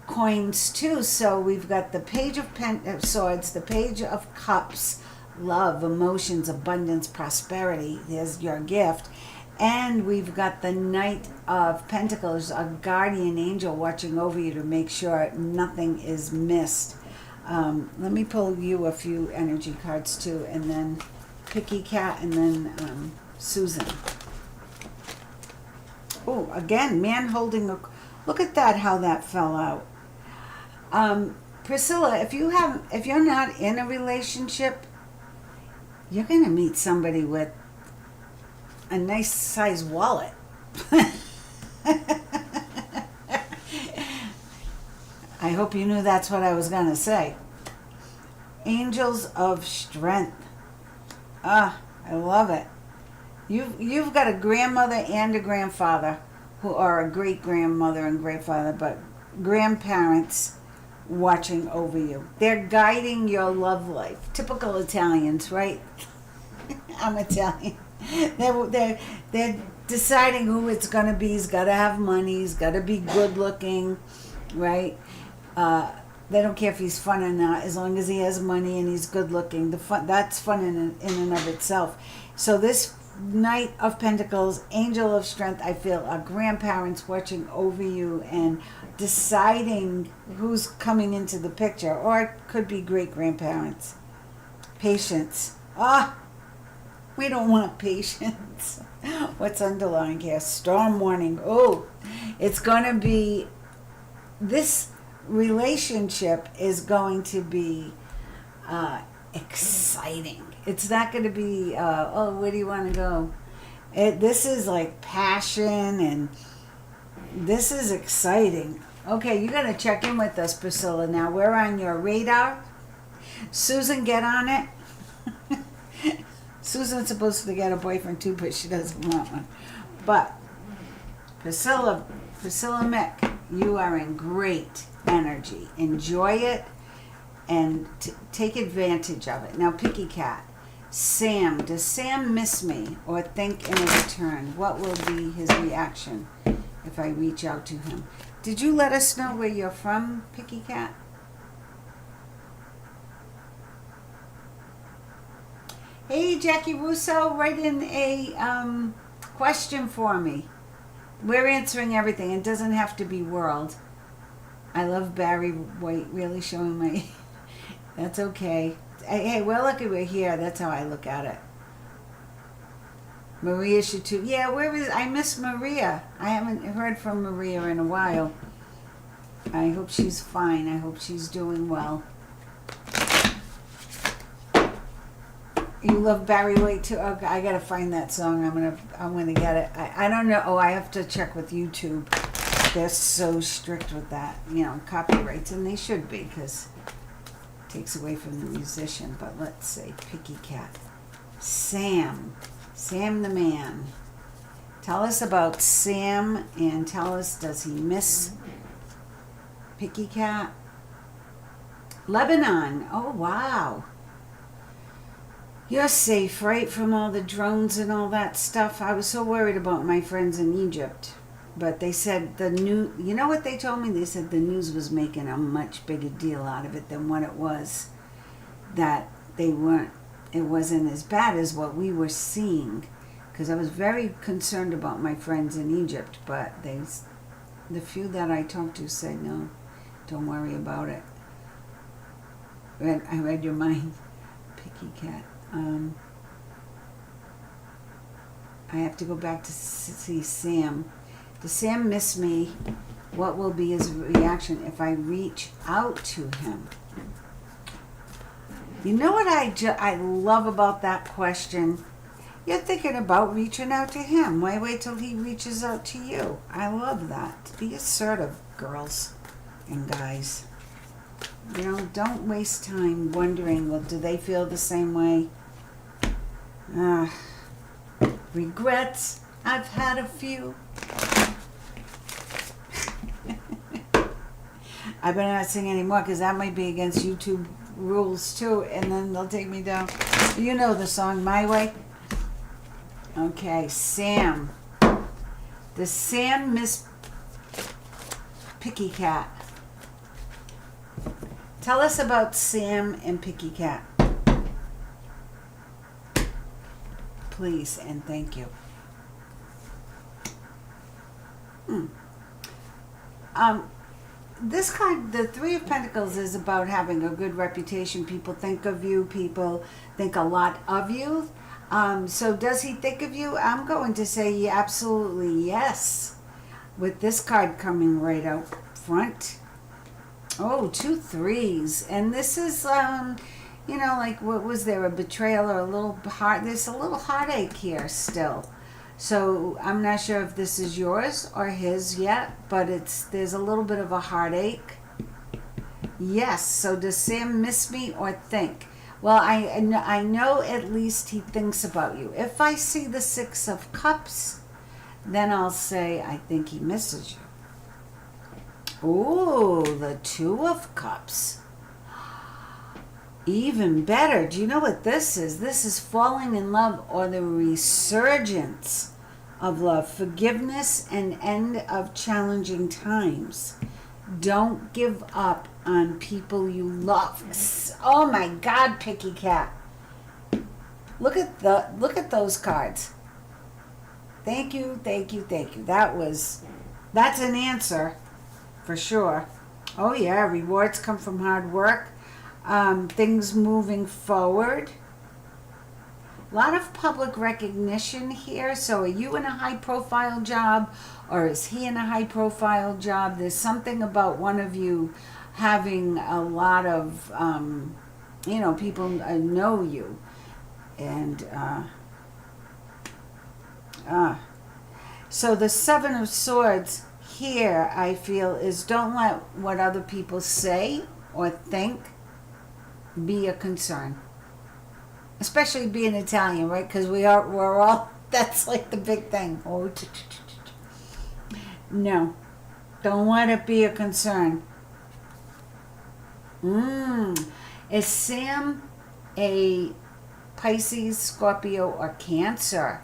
Coins too. So we've got the Page of Swords, the Page of Cups, love, emotions, abundance, prosperity. There's your gift. And we've got the Knight of Pentacles, a guardian angel watching over you to make sure nothing is missed. Let me pull you a few energy cards too, and then Picky Cat, and then Susan. Oh, again, man holding a... Look at that, how that fell out. Priscilla, if you're not in a relationship, you're going to meet somebody with a nice size wallet. I hope you knew that's what I was going to say. Angels of Strength. Ah, I love it. You've got a grandmother and a grandfather who are a great-grandmother and grandfather, but grandparents watching over you. They're guiding your love life. Typical Italians, right? I'm Italian. They're deciding who it's going to be. He's got to have money. He's got to be good-looking, right? They don't care if he's fun or not, as long as he has money and he's good-looking. That's fun in and of itself. So this Knight of Pentacles, Angel of Strength, I feel are grandparents watching over you and deciding who's coming into the picture, or it could be great-grandparents. Patience. We don't want patience. What's underlying here? Storm warning. Oh, it's going to be, this relationship is going to be exciting. It's not going to be, where do you want to go? This is like passion, and this is exciting. Okay, you got to check in with us, Priscilla. Now, we're on your radar. Susan, get on it. Susan's supposed to get a boyfriend too, but she doesn't want one. But Priscilla Mick, you are in great energy. Enjoy it and take advantage of it. Now, Picky Cat. Sam. Does Sam miss me or think in a return? What will be his reaction if I reach out to him? Did you let us know where you're from, Picky Cat? Hey, Jackie Russo, write in a question for me. We're answering everything. It doesn't have to be world. I love Barry White really showing my... That's okay. Hey, we're lucky we're here. That's how I look at it. Maria should too. Yeah, I miss Maria. I haven't heard from Maria in a while. I hope she's fine. I hope she's doing well. You love Barry White too? Okay, I gotta find that song. I'm gonna get it. I don't know. Oh, I have to check with YouTube. They're so strict with that, copyrights, and they should be, because it takes away from the musician. But let's see, Picky Cat, Sam the man. Tell us about Sam, and tell us, does he miss Picky Cat? Lebanon. Oh wow. You're safe, right, from all the drones and all that stuff. I was so worried about my friends in Egypt. But they said you know what they told me? They said the news was making a much bigger deal out of it than what it was. That it wasn't as bad as what we were seeing. Because I was very concerned about my friends in Egypt. But the few that I talked to said, no, don't worry about it. I read your mind, Picky Cat. I have to go back to see Sam. Does Sam miss me? What will be his reaction if I reach out to him? You know what I love about that question? You're thinking about reaching out to him. Why wait till he reaches out to you? I love that. Be assertive, girls and guys. Don't waste time wondering, well, do they feel the same way? Regrets. I've had a few. I better not sing anymore, because that might be against YouTube rules too, and then they'll take me down. You know the song, My Way? Okay, Sam. Does Sam miss Picky Cat? Tell us about Sam and Picky Cat. Please and thank you. This card, the Three of Pentacles, is about having a good reputation. People think of you. People think a lot of you. So does he think of you? I'm going to say absolutely yes. With this card coming right out front. Oh, 2 3s. And this is, like, what was there? A betrayal or a little heart? There's a little heartache here still. So I'm not sure if this is yours or his yet, but there's a little bit of a heartache. Yes. So does Sam miss me or think? Well, I know at least he thinks about you. If I see the Six of Cups, then I'll say I think he misses you. Ooh, the Two of Cups. Even better. Do you know what this is? This is falling in love or the resurgence of love, forgiveness, and end of challenging times. Don't give up on people you love. Oh my God, Picky Cat. Look at those cards. Thank you, thank you, thank you. That's an answer for sure. Oh yeah, rewards come from hard work. Things moving forward. A lot of public recognition here. So are you in a high profile job or is he in a high profile job? There's something about one of you having a lot of, people know you. And so the Seven of Swords here, I feel, is don't let what other people say or think be a concern. Especially being Italian, right? Because we're all, that's like the big thing. Oh, no. Don't let it be a concern. Is Sam a Pisces, Scorpio, or Cancer?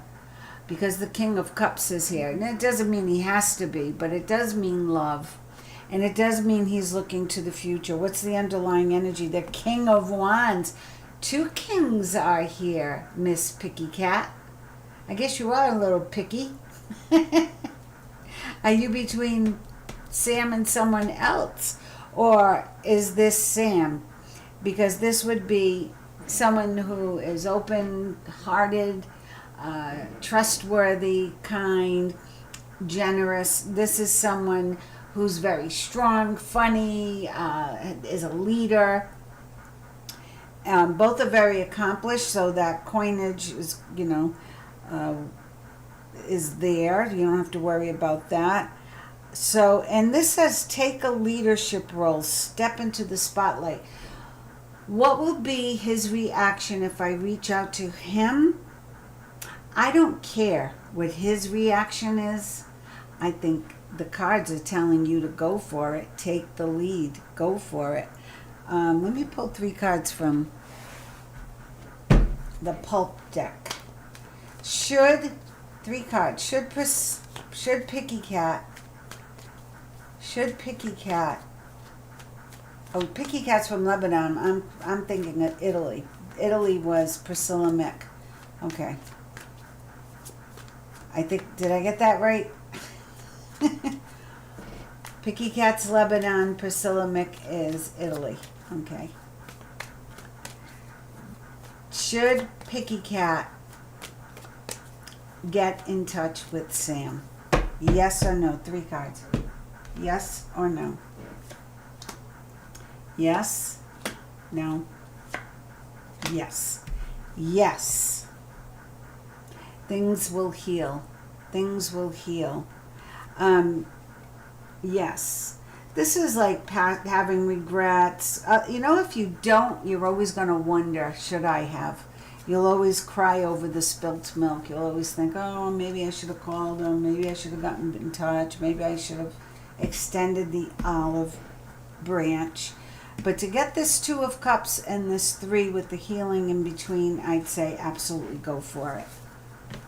Because the King of Cups is here. And it doesn't mean he has to be, but it does mean love. And it does mean he's looking to the future. What's the underlying energy? The King of Wands. Two kings are here, Miss Picky Cat. I guess you are a little picky. Are you between Sam and someone else? Or is this Sam? Because this would be someone who is open-hearted, trustworthy, kind, generous. This is someone who's very strong, funny, is a leader. Both are very accomplished, so that coinage is, is there. You don't have to worry about that. So, and this says take a leadership role, step into the spotlight. What will be his reaction if I reach out to him? I don't care what his reaction is. I think the cards are telling you to go for it. Take the lead. Go for it. Let me pull 3 cards from the pulp deck. Should Picky Cat. Oh, Picky Cat's from Lebanon. I'm thinking of Italy. Italy was Priscilla Mick. Okay. Did I get that right? Picky Cat's Lebanon, Priscilla Mick is Italy. Okay. Should Picky Cat get in touch with Sam? Yes or no? 3 cards. Yes or no? Yes. No. Yes. Yes. Things will heal. Things will heal. Yes. This is like having regrets. If you don't, you're always going to wonder, should I have? You'll always cry over the spilt milk. You'll always think, oh, maybe I should have called him. Maybe I should have gotten in touch. Maybe I should have extended the olive branch. But to get this 2 of Cups and this 3 with the healing in between, I'd say absolutely go for it.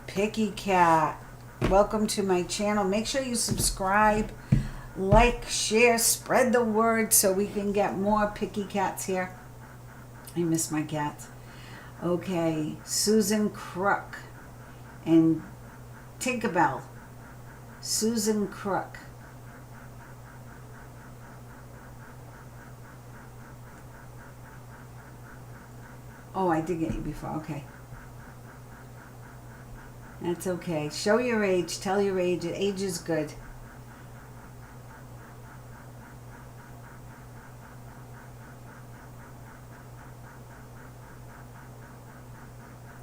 Picky Cat, welcome to my channel. Make sure you subscribe, like, share, spread the word so we can get more Picky Cats here. I miss my cats. Okay, Susan Crook and Tinkerbell. Susan Crook. Oh, I did get you before. Okay. That's okay. Show your age. Tell your age. Age is good.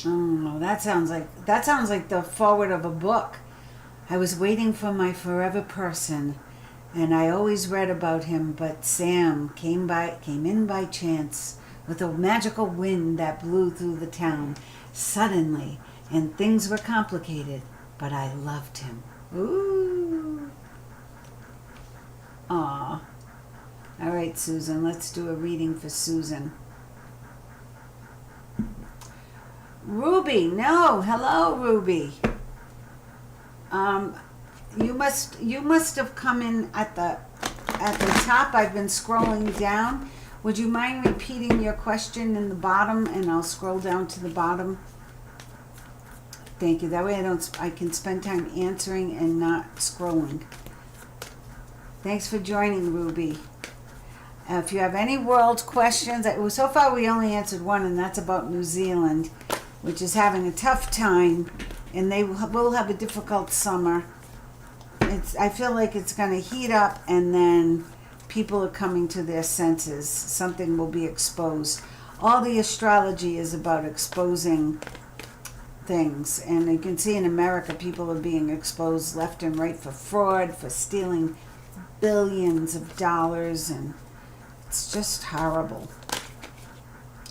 Oh, that sounds like the forward of a book. I was waiting for my forever person. And I always read about him, but Sam came in by chance with a magical wind that blew through the town suddenly, and things were complicated, but I loved him. Ooh. Aw. All right, Susan, let's do a reading for Susan. Ruby, no, hello, Ruby. You must have come in at the top. I've been scrolling down. Would you mind repeating your question in the bottom, and I'll scroll down to the bottom? Thank you. That way I can spend time answering and not scrolling. Thanks for joining, Ruby. If you have any world questions, so far we only answered one, and that's about New Zealand, which is having a tough time, and they will have a difficult summer. I feel like it's going to heat up, and then people are coming to their senses. Something will be exposed. All the astrology is about exposing things, and you can see in America people are being exposed left and right for fraud, for stealing billions of dollars, and it's just horrible.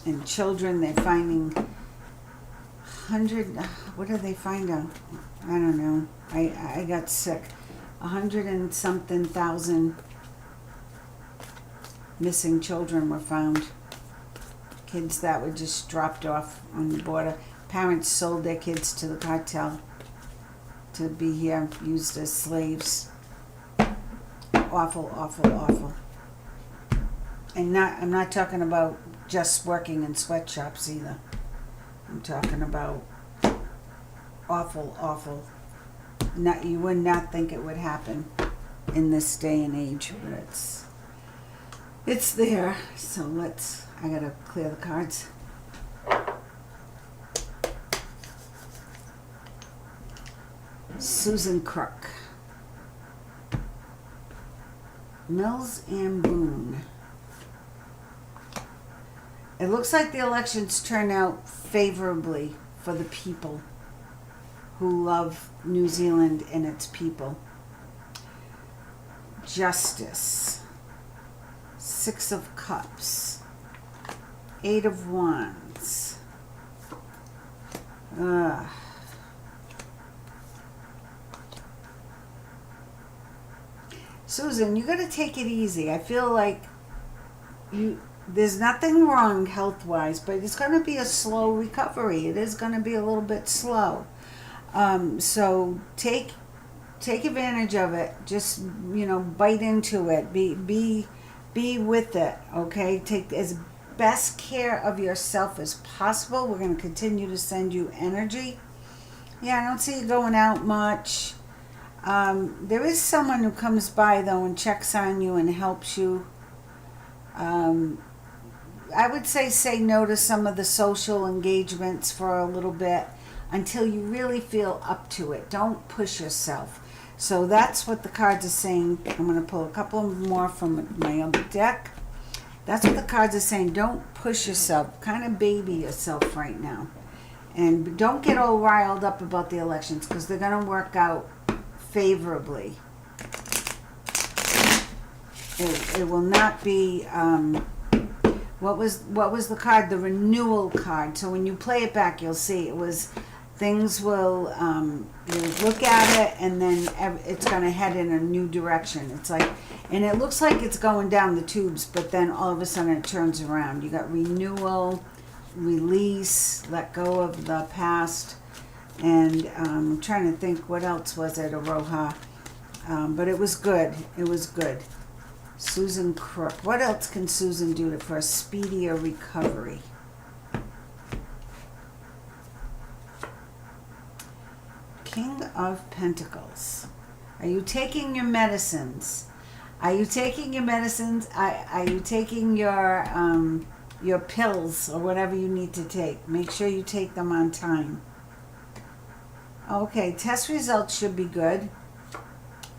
And children, they're finding what did they find out? I don't know. I got sick. 100 and something thousand missing children were found. Kids that were just dropped off on the border. Parents sold their kids to the cartel to be here, used as slaves. Awful, awful, awful. And I'm not talking about just working in sweatshops either. I'm talking about awful, awful. You would not think it would happen in this day and age, but it's there. So I gotta clear the cards. Susan Crook. Mills and Boone. It looks like the elections turn out favorably for the people who love New Zealand and its people. Justice. 6 of Cups. 8 of Wands. Susan, you got to take it easy. I feel like there's nothing wrong health-wise, but it's going to be a slow recovery. It is going to be a little bit slow. So take advantage of it. Just, bite into it. Be with it, okay? Take as best care of yourself as possible. We're going to continue to send you energy. Yeah, I don't see you going out much. There is someone who comes by, though, and checks on you and helps you. I would say no to some of the social engagements for a little bit until you really feel up to it. Don't push yourself. So that's what the cards are saying. I'm going to pull a couple more from my other deck. That's what the cards are saying. Don't push yourself. Kind of baby yourself right now. And don't get all riled up about the elections, because they're going to work out favorably. It will not be... What was the card? The renewal card. So when you play it back, you'll see it was... Things will, you look at it, and then it's going to head in a new direction. It's like, and it looks like it's going down the tubes, but then all of a sudden it turns around. You got renewal, release, let go of the past, and I'm trying to think what else was it, Aroha. But it was good. It was good. Susan Crook. What else can Susan do for a speedier recovery? King of Pentacles. Are you taking your medicines? Are you taking your medicines? Are you taking your pills or whatever you need to take? Make sure you take them on time. Okay, test results should be good.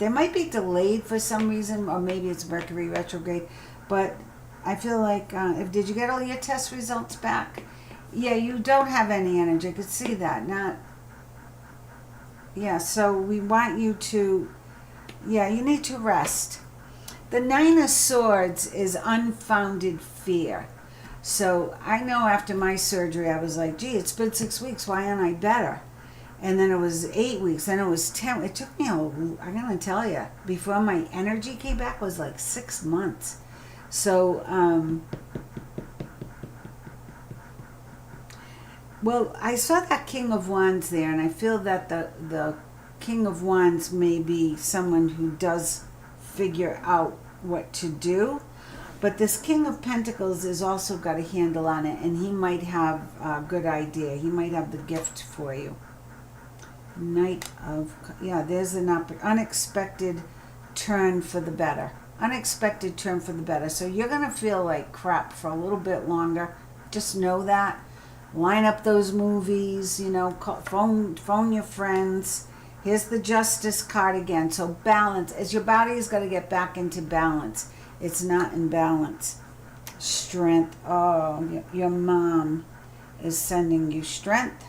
They might be delayed for some reason, or maybe it's Mercury retrograde, but I feel like, did you get all your test results back? Yeah, you don't have any energy. I could see that. Yeah, so we want you to, you need to rest. The Nine of Swords is unfounded fear. So I know after my surgery, I was like, gee, it's been 6 weeks. Why aren't I better? And then it was 8 weeks. Then it was 10. It took me, I'm going to tell you, before my energy came back, was like 6 months. So, well, I saw that King of Wands there, and I feel that the King of Wands may be someone who does figure out what to do. But this King of Pentacles has also got a handle on it, and he might have a good idea. He might have the gift for you. Knight of... Yeah, there's an unexpected turn for the better. Unexpected turn for the better. So you're going to feel like crap for a little bit longer. Just know that. Line up those movies, you know, phone your friends. Here's the Justice card again. So balance. As your body's got to get back into balance. It's not in balance. Strength. Oh, your mom is sending you strength.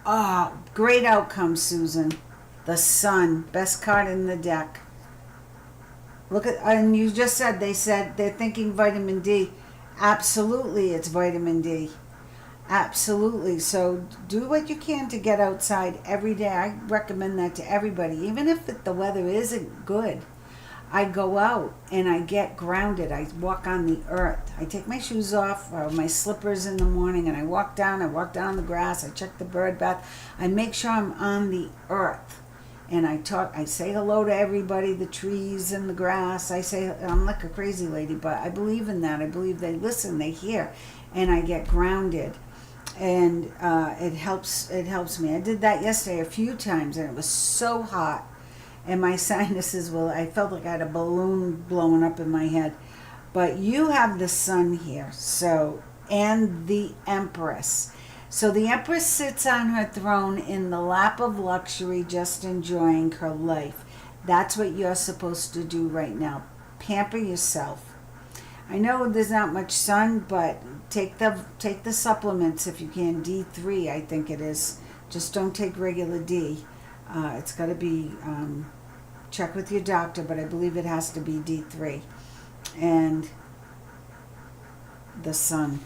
Oh, great outcome, Susan. The Sun. Best card in the deck. Look at, and you just said, they're thinking vitamin D. Absolutely, it's vitamin D. Absolutely. So do what you can to get outside every day. I recommend that to everybody. Even if the weather isn't good, I go out and I get grounded. I walk on the earth. I take my shoes off or my slippers in the morning and I walk down the grass. I check the bird bath. I make sure I'm on the earth. And I say hello to everybody, the trees and the grass. I'm like a crazy lady, but I believe in that. I believe they listen, they hear, and I get grounded. And it helps me. I did that yesterday a few times, and it was so hot. And my sinuses, I felt like I had a balloon blowing up in my head. But you have the Sun here, and the Empress. So the Empress sits on her throne in the lap of luxury, just enjoying her life. That's what you're supposed to do right now. Pamper yourself. I know there's not much sun, but take the supplements if you can. D3, I think it is. Just don't take regular D. It's got to be, check with your doctor, but I believe it has to be D3. And the Sun.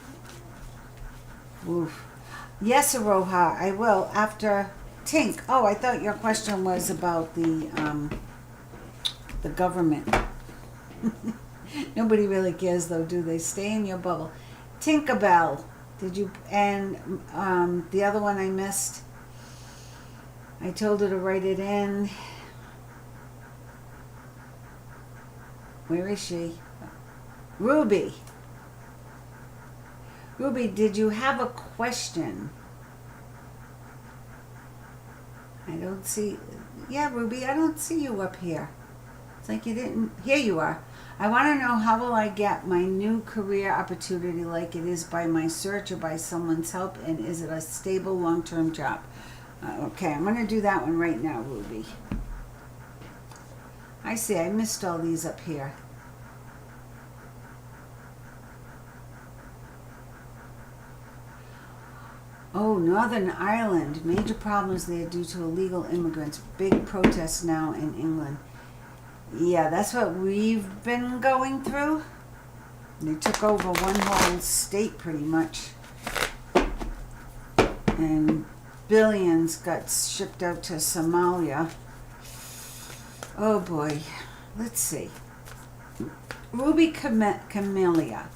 Oof. Yes, Aroha, I will. After Tink. Oh, I thought your question was about the government. Nobody really cares, though, do they? Stay in your bubble. Tinkerbell. Did you... And the other one I missed. I told her to write it in. Where is she? Ruby. Ruby, did you have a question? I don't see... Yeah, Ruby, I don't see you up here. It's like you didn't... Here you are. I want to know, how will I get my new career opportunity, like it is by my search or by someone's help, and is it a stable long-term job? Okay, I'm going to do that one right now, Ruby. I see, I missed all these up here. Oh, Northern Ireland. Major problems there due to illegal immigrants. Big protests now in England. Yeah, that's what we've been going through. They took over one whole state pretty much. And billions got shipped out to Somalia. Oh boy. Let's see. Ruby Camellia.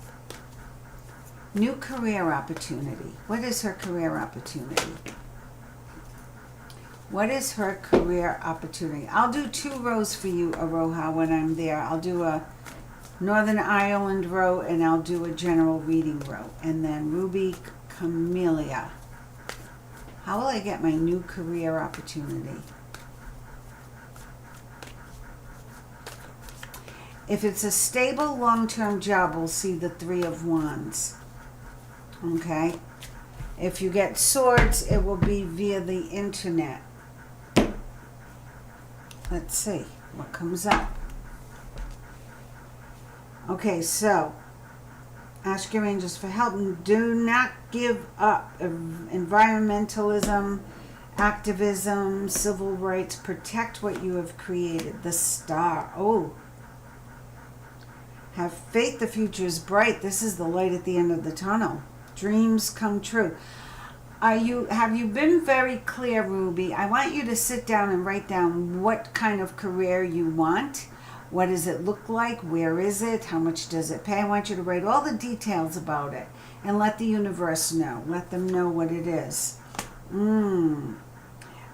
New career opportunity. What is her career opportunity? What is her career opportunity? I'll do 2 rows for you, Aroha, when I'm there. I'll do a Northern Ireland row and I'll do a general reading row. And then Ruby Camellia. How will I get my new career opportunity? If it's a stable long-term job, we'll see the 3 of Wands. Okay? If you get swords, it will be via the internet. Let's see what comes up. Okay, so ask your angels for help and do not give up. Environmentalism, Activism, civil rights, protect what you have created. The Star. Oh, have faith, the future is bright. This is the light at the end of the tunnel. Dreams come true. Have you been very clear, Ruby? I want you to sit down and write down what kind of career you want. What does it look like? Where is it? How much does it pay? I want you to write all the details about it and let the universe know. Let them know what it is.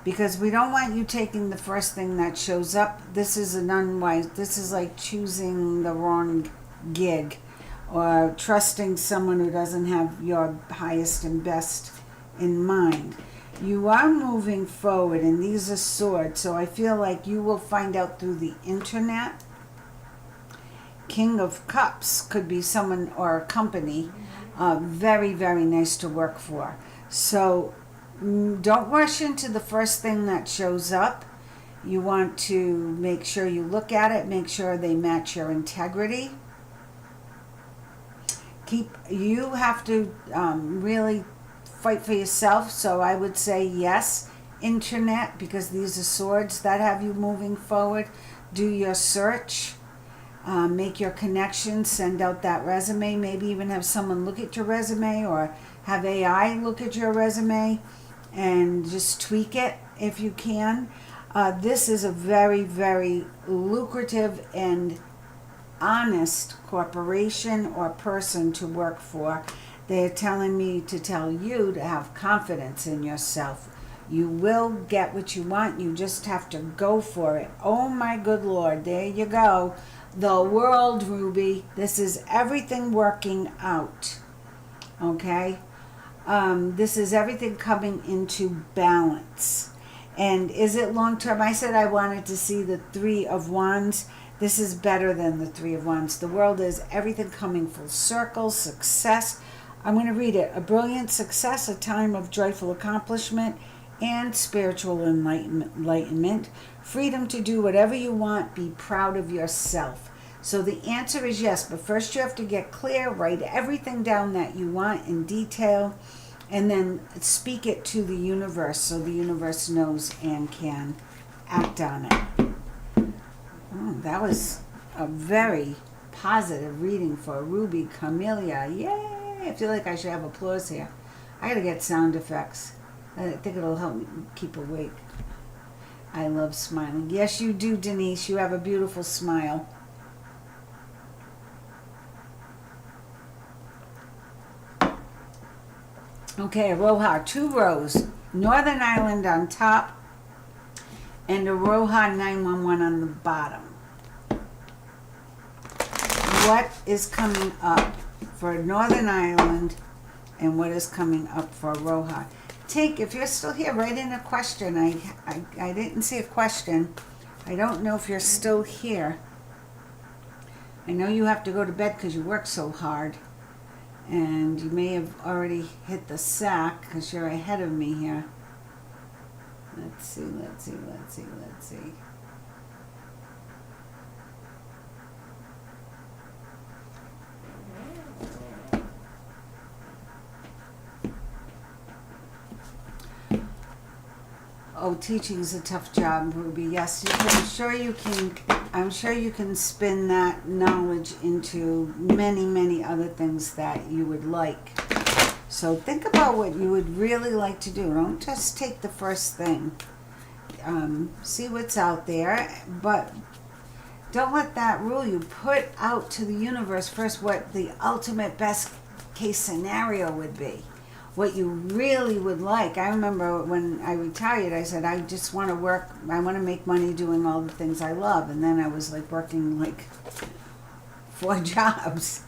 Because we don't want you taking the first thing that shows up. This is an unwise, this is like choosing the wrong gig or trusting someone who doesn't have your highest and best in mind. You are moving forward, and these are swords, so I feel like you will find out through the internet. King of Cups could be someone or a company very, very nice to work for. So don't rush into the first thing that shows up. You want to make sure you look at it, make sure they match your integrity. You have to really fight for yourself, so I would say yes, internet, because these are swords that have you moving forward. Do your search, make your connections, send out that resume, maybe even have someone look at your resume or have AI look at your resume and just tweak it if you can. This is a very, very lucrative and honest corporation or person to work for. They're telling me to tell you to have confidence in yourself. You will get what you want. You just have to go for it. Oh my good Lord, there you go. The world, Ruby. This is everything working out. Okay? This is everything coming into balance. And is it long term? I said I wanted to see the Three of Wands. This is better than the Three of Wands. The world is everything coming full circle, success. I'm going to read it. A brilliant success, a time of joyful accomplishment and spiritual enlightenment. Freedom to do whatever you want. Be proud of yourself. So the answer is yes, but first you have to get clear, write everything down that you want in detail, and then speak it to the universe so the universe knows and can act on it. That was a very positive reading for Ruby Camellia. Yay! I feel like I should have applause here. I gotta get sound effects. I think it'll help me keep awake. I love smiling. Yes, you do, Denise. You have a beautiful smile. Okay, Aloha. 2 rows. Northern Island on top and Aloha 911 on the bottom. What is coming up for Northern Ireland and what is coming up for Aloha? If you're still here, write in a question. I didn't see a question. I don't know if you're still here. I know you have to go to bed because you work so hard. And you may have already hit the sack because you're ahead of me here. Let's see. Oh, teaching's a tough job, Ruby. Yes, I'm sure you can spin that knowledge into many, many other things that you would like. So think about what you would really like to do. Don't just take the first thing. See what's out there, but don't let that rule you. Put out to the universe first what the ultimate best case scenario would be. What you really would like. I remember when I retired, I said, I just want to work, I want to make money doing all the things I love. And then I was like working like 4 jobs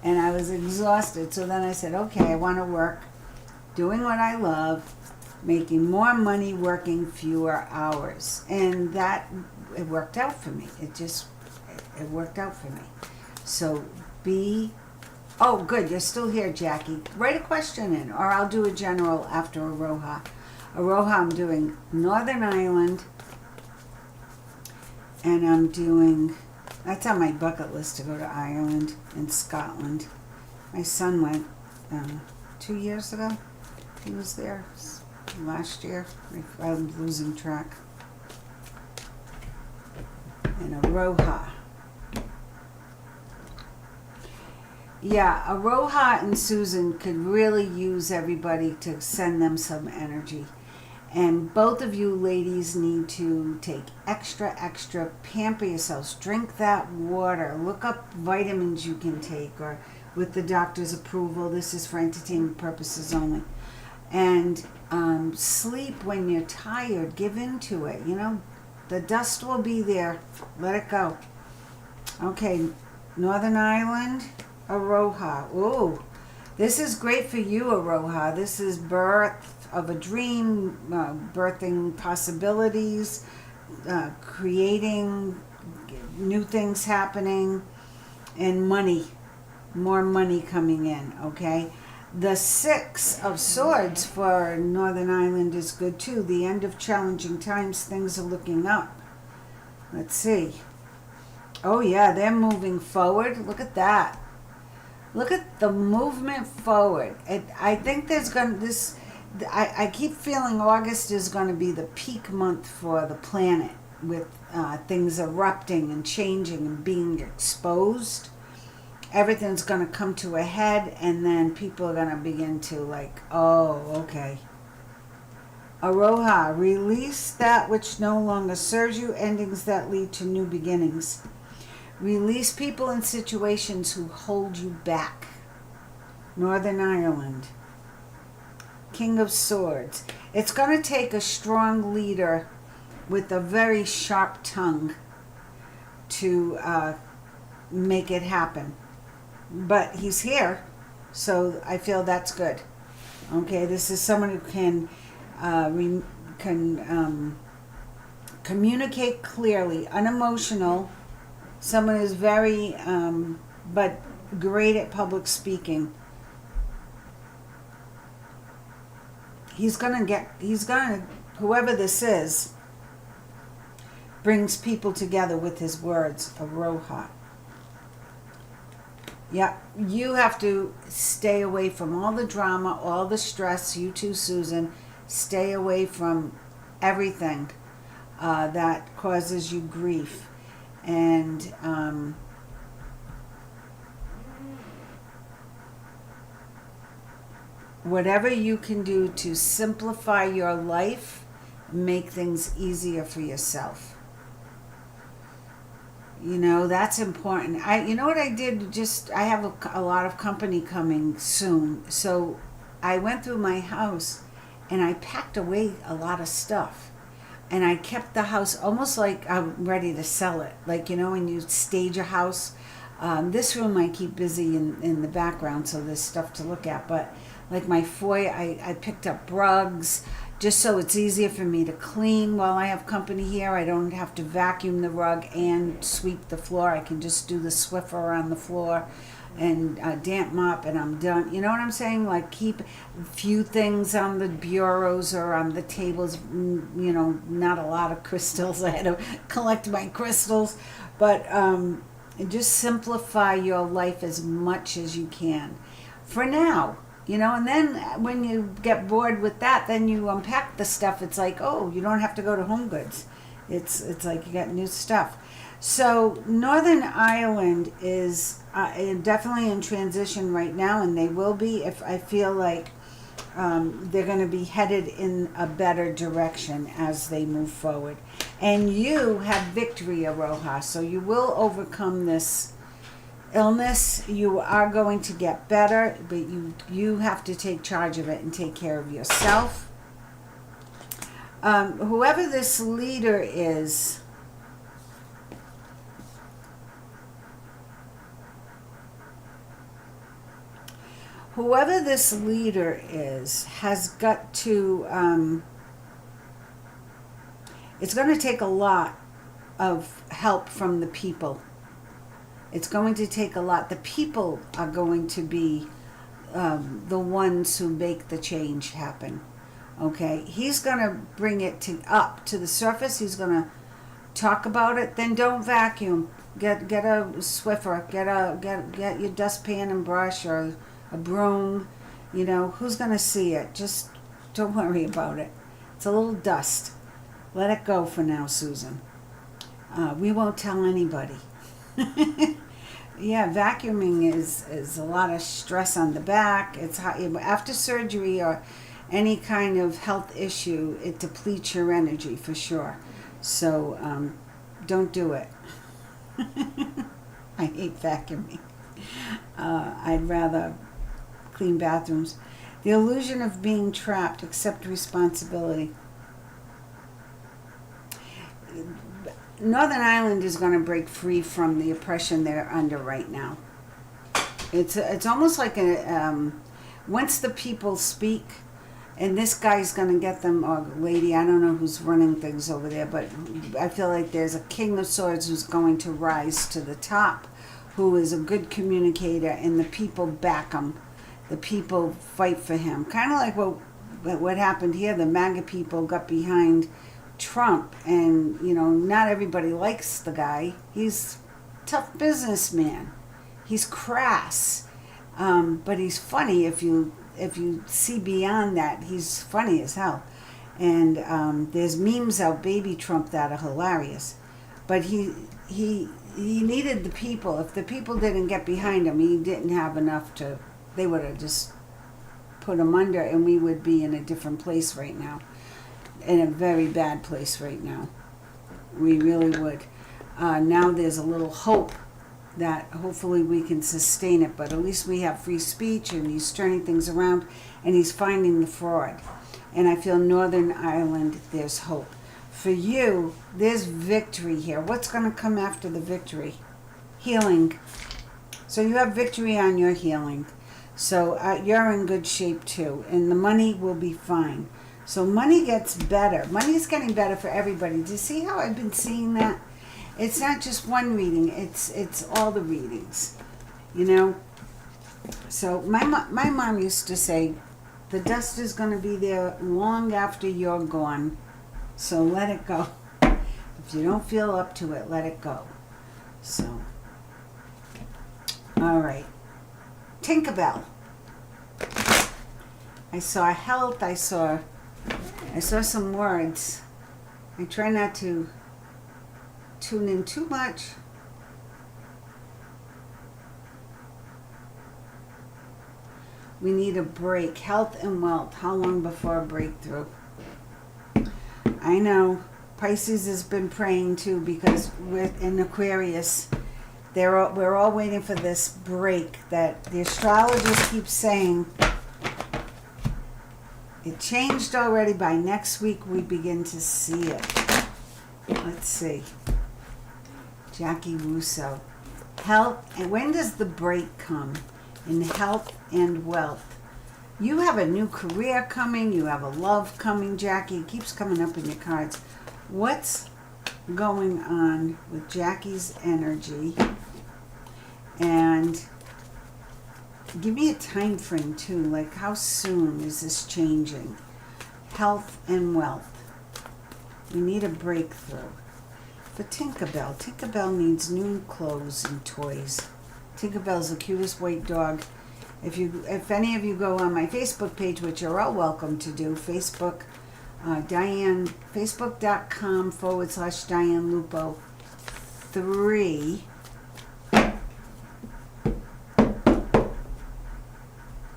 and I was exhausted. So then I said, okay, I want to work doing what I love, making more money, working fewer hours. And it worked out for me. It worked out for me. So oh, good. You're still here, Jackie. Write a question in, or I'll do a general after Aloha. Aloha, I'm doing Northern Ireland, and I'm doing, that's on my bucket list to go to Ireland and Scotland. My son went 2 years ago. He was there. last year. I'm losing track. And Aroha. Yeah, Aroha and Susan could really use everybody to send them some energy. And both of you ladies need to take extra, pamper yourselves. Drink that water. Look up vitamins you can take, or with the doctor's approval. This is for entertainment purposes only. And sleep when you're tired. Give into it. You know, the dust will be there. Let it go. Okay, Northern Ireland, Aroha. Ooh, this is great for you, Aroha. This is birth of a dream, birthing possibilities, creating new things happening, and money, more money coming in, okay? The Six of Swords for Northern Ireland is good too. The end of challenging times, things are looking up. Let's see. Oh yeah, they're moving forward. Look at that. Look at the movement forward. I think there's going to, I keep feeling August is going to be the peak month for the planet, with things erupting and changing and being exposed. Everything's going to come to a head, and then people are going to begin to like, oh, okay. Aroha, release that which no longer serves you, endings that lead to new beginnings. Release people and situations who hold you back. Northern Ireland. King of Swords. It's going to take a strong leader with a very sharp tongue to make it happen. But he's here, so I feel that's good. Okay, this is someone who can communicate clearly, unemotional. Someone who's very, but great at public speaking. Whoever this is, brings people together with his words. Aroha. Yeah, you have to stay away from all the drama, all the stress. You too, Susan. Stay away from everything that causes you grief. And whatever you can do to simplify your life, make things easier for yourself. You know, that's important. You know what I did? I have a lot of company coming soon. So I went through my house and I packed away a lot of stuff. And I kept the house almost like I'm ready to sell it. Like, you know, when you stage a house. This room I keep busy in the background, so there's stuff to look at. But like my foyer, I picked up rugs, just so it's easier for me to clean while I have company here. I don't have to vacuum the rug and sweep the floor. I can just do the Swiffer on the floor and damp mop, and I'm done. You know what I'm saying? Like, keep a few things on the bureaus or on the tables. You know, not a lot of crystals. I had to collect my crystals. But just simplify your life as much as you can for now. You know, and then when you get bored with that, then you unpack the stuff. It's like, oh, you don't have to go to Home Goods. It's like you got new stuff. So Northern Ireland is definitely in transition right now, and they will be, if I feel like they're going to be headed in a better direction as they move forward. And you have victory, Aroha, so you will overcome this illness. You are going to get better, but you have to take charge of it and take care of yourself. Whoever this leader is, has got to, it's going to take a lot of help from the people. It's going to take a lot. The people are going to be the ones who make the change happen. Okay? He's going to bring it up to the surface. He's going to talk about it. Then don't vacuum. Get a Swiffer. Get your dustpan and brush or a broom. You know, who's going to see it? Just Don't worry about it. It's a little dust. Let it go for now, Susan. We won't tell anybody. Yeah, vacuuming is a lot of stress on the back. It's after surgery or any kind of health issue, it depletes your energy for sure. So don't do it. I hate vacuuming. I'd rather clean bathrooms. The illusion of being trapped. Accept responsibility. Northern Ireland is going to break free from the oppression they're under right now. It's almost like once the people speak, and this guy's going to get them, or lady, I don't know who's running things over there, but I feel like there's a king of swords who's going to rise to the top, who is a good communicator, and the people back him. The people fight for him. Kind of like what happened here. The MAGA people got behind Trump, and not everybody likes the guy. He's a tough businessman. He's crass, but he's funny. If you see beyond that, he's funny as hell. And there's memes out, baby Trump, that are hilarious. But he needed the people. If the people didn't get behind him, he didn't have enough to. They would have just put him under, and we would be in a different place right now. In a very bad place right now. We really would. Now there's a little hope that hopefully we can sustain it, but at least we have free speech, and he's turning things around, and he's finding the fraud. And I feel Northern Ireland, there's hope. For you, there's victory here. What's going to come after the victory? Healing. So you have victory on your healing. So you're in good shape too, and the money will be fine. So money gets better. Money is getting better for everybody. Do you see how I've been seeing that? It's not just one reading. It's all the readings, So my mom used to say, the dust is going to be there long after you're gone. So let it go. If you don't feel up to it, let it go. So, all right. Tinkerbell. I saw health. I saw some words. I try not to tune in too much. We need a break. Health and wealth. How long before a breakthrough? I know. Pisces has been praying too, because in Aquarius, we're all waiting for this break that the astrologers keep saying. It changed already. By next week, we begin to see it. Let's see. Jackie Russo. Health. And when does the break come? In health and wealth. You have a new career coming. You have a love coming, Jackie. It keeps coming up in your cards. What's going on with Jackie's energy? And give me a time frame too, like how soon is this changing? Health and wealth. We need a breakthrough. For Tinkerbell. Tinkerbell needs new clothes and toys. Tinkerbell's the cutest white dog. If any of you go on my Facebook page, which you're all welcome to do, Facebook, facebook.com/Diane Lupo 3.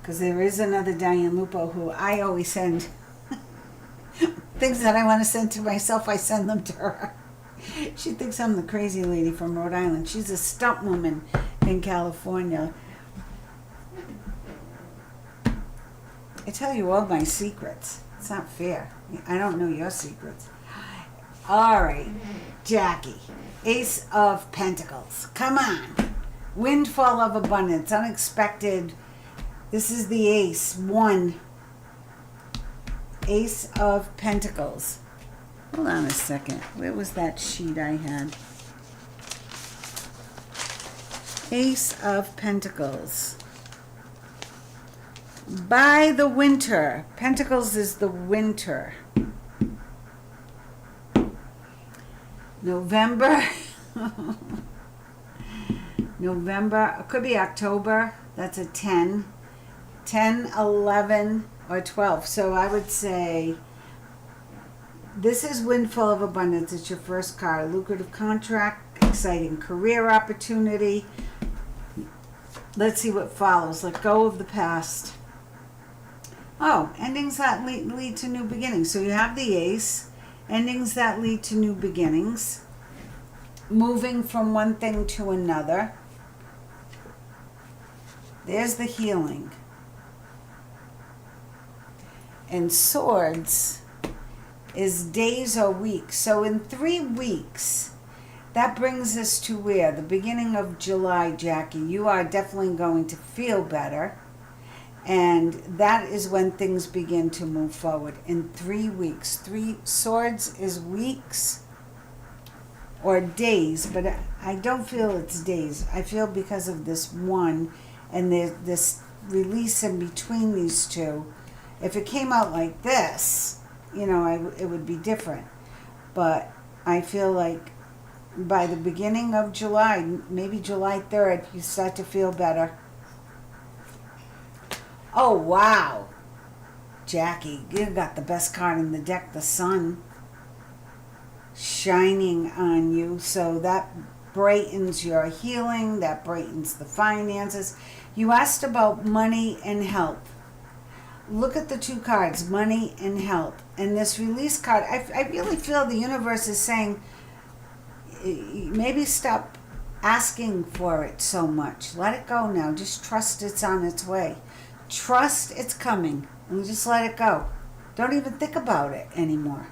Because there is another Diane Lupo who I always send things that I want to send to myself. I send them to her. She thinks I'm the crazy lady from Rhode Island. She's a stump woman in California. I tell you all my secrets. It's not fair. I don't know your secrets. All right, Jackie. Ace of Pentacles. Come on. Windfall of abundance. Unexpected. This is the ace. 1. Ace of Pentacles. Hold on a second. Where was that sheet I had? Ace of Pentacles. By the winter. Pentacles is the winter. November. November. It could be October. That's a 10. 10, 11, or 12. So I would say this is Windfall of Abundance. It's your first card. Lucrative contract, exciting career opportunity. Let's see what follows. Let go of the past. Oh, endings that lead to new beginnings. So you have the Ace. Endings that lead to new beginnings. Moving from one thing to another. There's the healing. And Swords is days or weeks. So in 3 weeks, that brings us to where? The beginning of July, Jackie. You are definitely going to feel better. And that is when things begin to move forward. In 3 weeks. 3 Swords is weeks or days, but I don't feel it's days. I feel because of this one and this release in between these two. If it came out like this, you know, it would be different. But I feel like by the beginning of July, maybe July 3rd, you start to feel better. Oh, wow. Jackie, you got the best card in the deck, the Sun, shining on you. So that brightens your healing, that brightens the finances. You asked about money and health. Look at the 2 cards, money and health. And this release card, I really feel the universe is saying, maybe stop asking for it so much. Let it go now. Just trust it's on its way. Trust it's coming. And just let it go. Don't even think about it anymore.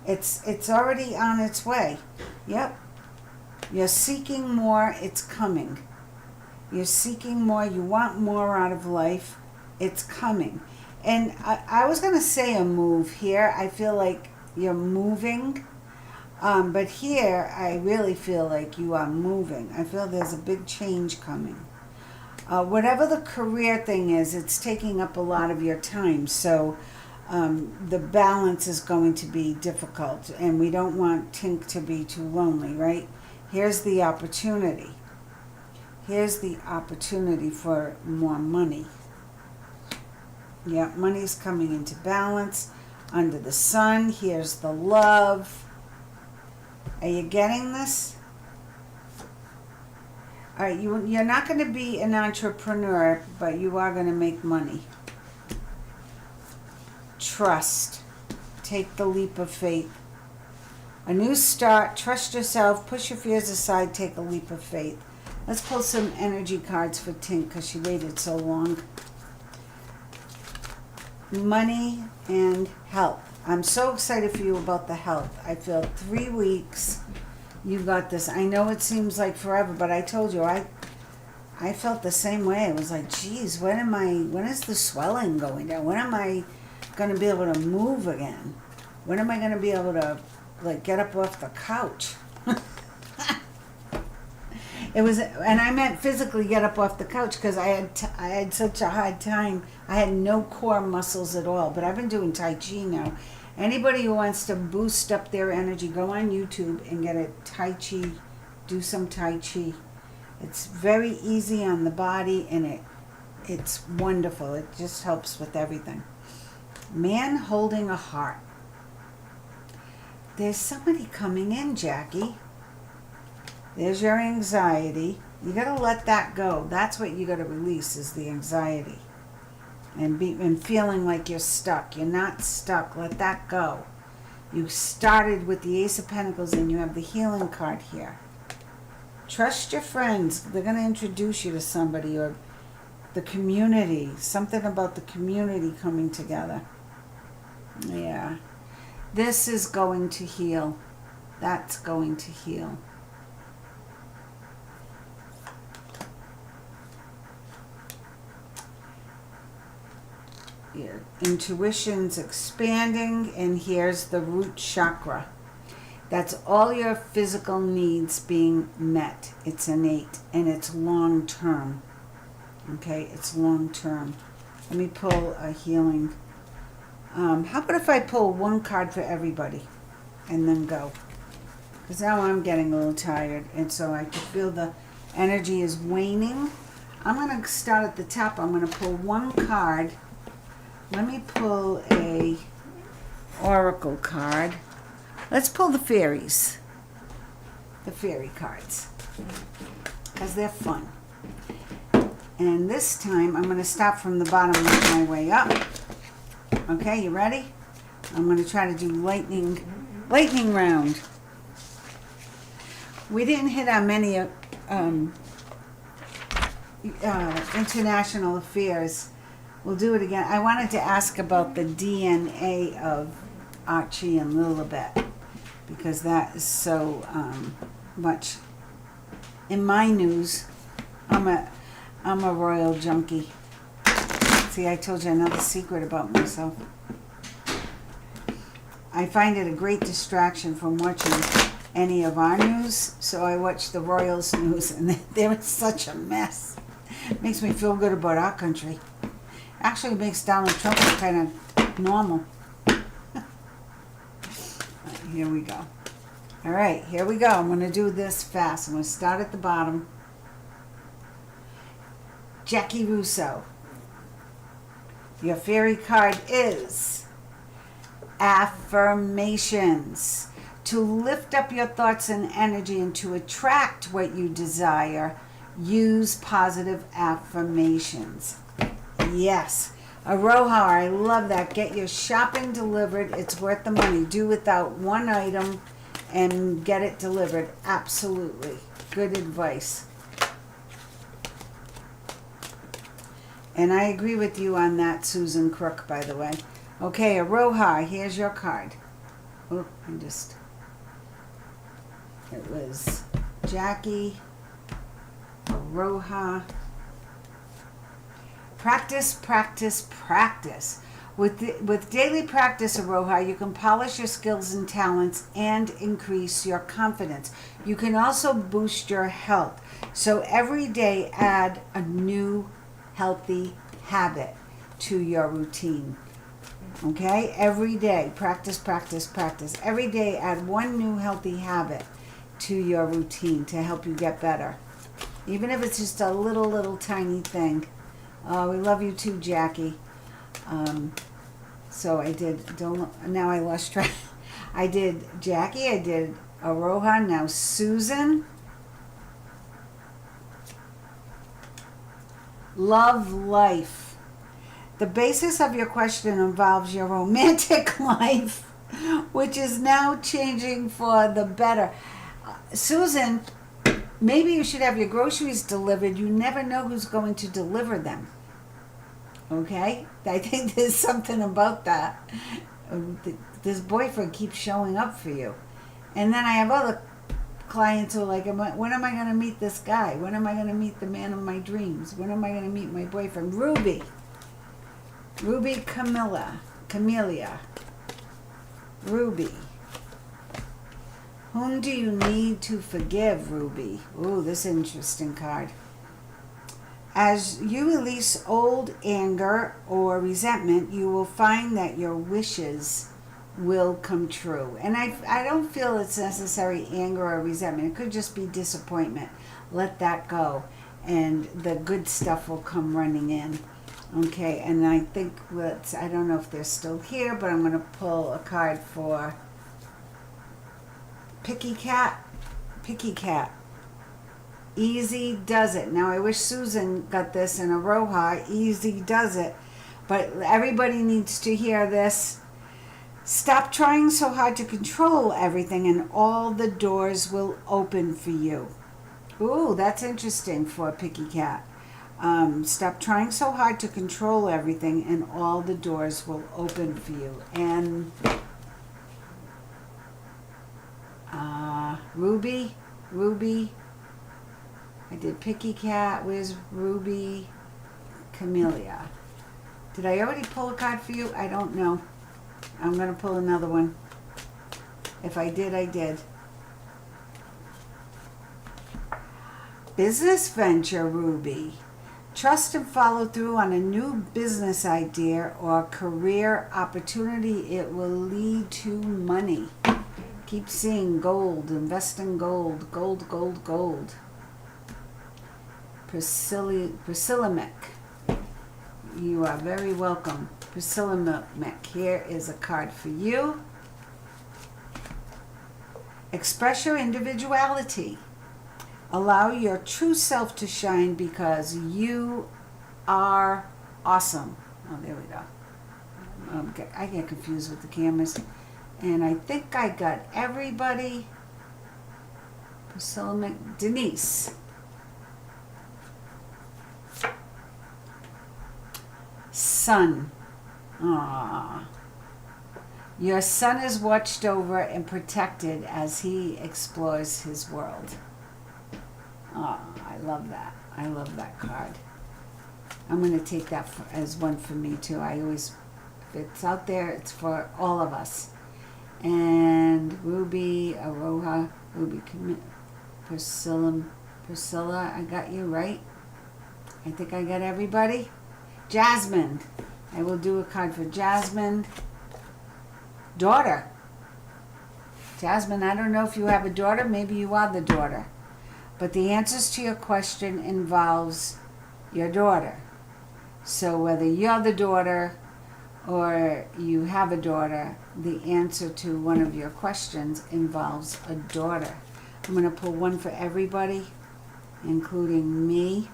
It's already on its way. Yep. You're seeking more. It's coming. You're seeking more. You want more out of life. It's coming. And I was going to say a move here. I feel like you're moving. But here, I really feel like you are moving. I feel there's a big change coming. Whatever the career thing is, it's taking up a lot of your time. So the balance is going to be difficult. And we don't want Tink to be too lonely, right? Here's the opportunity. Here's the opportunity for more money. Yeah, money's coming into balance. Under the sun, here's the love. Are you getting this? All right, you're not going to be an entrepreneur, but you are going to make money. Trust. Take the leap of faith. A new start. Trust yourself. Push your fears aside. Take a leap of faith. Let's pull some energy cards for Tink because she waited so long. Money and health. I'm so excited for you about the health. I feel 3 weeks. You got this. I know it seems like forever, but I told you, I felt the same way. It was like, geez, when is the swelling going down? When am I going to be able to move again? When am I going to be able to, like, get up off the couch? It was, and I meant physically get up off the couch because I had such a hard time. I had no core muscles at all, but I've been doing Tai Chi now. Anybody who wants to boost up their energy, go on YouTube and get a Tai Chi, do some Tai Chi. It's very easy on the body and it's wonderful. It just helps with everything. Man holding a heart. There's somebody coming in, Jackie. There's your anxiety. You got to let that go. That's what you got to release is the anxiety. And feeling like you're stuck. You're not stuck. Let that go. You started with the Ace of Pentacles and you have the healing card here. Trust your friends. They're going to introduce you to somebody or the community. Something about the community coming together. Yeah. This is going to heal. That's going to heal. Your intuition's expanding, and here's the root chakra. That's all your physical needs being met. It's innate, and it's long term. Okay, it's long term. Let me pull a healing. How about if I pull one card for everybody and then go? Because now I'm getting a little tired, and so I can feel the energy is waning. I'm going to start at the top. I'm going to pull one card Let me pull a oracle card. Let's pull the fairies. The fairy cards. Because they're fun. And this time I'm going to start from the bottom and work my way up. Okay, you ready? I'm going to try to do lightning round. We didn't hit on many international affairs. We'll do it again. I wanted to ask about the DNA of Archie and Lilibet, because that is so much in my news. I'm a royal junkie. See, I told you another secret about myself. I find it a great distraction from watching any of our news, so I watch the Royals news, and they're such a mess. It makes me feel good about our country. Actually, it makes Donald Trump look kind of normal. Here we go. All right, here we go. I'm going to do this fast. I'm going to start at the bottom. Jackie Russo. Your fairy card is affirmations. To lift up your thoughts and energy and to attract what you desire, use positive affirmations. Yes. Aroha, I love that. Get your shopping delivered. It's worth the money. Do without one item and get it delivered. Absolutely. Good advice. And I agree with you on that, Susan Crook, by the way. Okay, Aroha, here's your card. Oh, it was Jackie, Aroha. Practice, practice, practice. With daily practice, Aroha, you can polish your skills and talents and increase your confidence. You can also boost your health. So every day, add a new healthy habit to your routine. Okay? Every day, practice, practice, practice. Every day, add one new healthy habit to your routine to help you get better. Even if it's just a little tiny thing. We love you too, Jackie. So I did, now I lost track. I did Jackie, I did Aroha, now Susan. Love life. The basis of your question involves your romantic life, which is now changing for the better. Susan, maybe you should have your groceries delivered. You never know who's going to deliver them. Okay? I think there's something about that. This boyfriend keeps showing up for you. And then I have other clients who are like, when am I going to meet this guy? When am I going to meet the man of my dreams? When am I going to meet my boyfriend? Ruby Camellia. Ruby. Whom do you need to forgive, Ruby? Ooh, this is an interesting card. As you release old anger or resentment, you will find that your wishes will come true. And I don't feel it's necessary anger or resentment. It could just be disappointment. Let that go, and the good stuff will come running in. Okay, and I think I don't know if they're still here, but I'm going to pull a card for Picky Cat. Easy does it. Now, I wish Susan got this in Aroha. Easy does it. But everybody needs to hear this. Stop trying so hard to control everything, and all the doors will open for you. Ooh, that's interesting for Picky Cat. Stop trying so hard to control everything, and all the doors will open for you. And Ruby. I did Picky Cat. Where's Ruby Camellia? Did I already pull a card for you? I don't know. I'm going to pull another one. If I did, I did. Business venture, Ruby. Trust and follow through on a new business idea or career opportunity. It will lead to money. Keep seeing gold. Invest in gold. Gold. Priscilla Mick. You are very welcome. Priscilla Mick, here is a card for you. Express your individuality. Allow your true self to shine because you are awesome. Oh, there we go. I get confused with the cameras. And I think I got everybody. Priscilla Mick, Denise. Son. Aww. Your son is watched over and protected as he explores his world. Oh, I love that. I love that card. I'm going to take that as one for me too. I always, if it's out there, it's for all of us. And Ruby, Aroha, Ruby, Priscilla, I got you right. I think I got everybody. Jasmine. I will do a card for Jasmine. Daughter. Jasmine, I don't know if you have a daughter. Maybe you are the daughter. But the answers to your question involves your daughter. So whether you're the daughter or you have a daughter, the answer to one of your questions involves a daughter. I'm going to pull one for everybody, including me.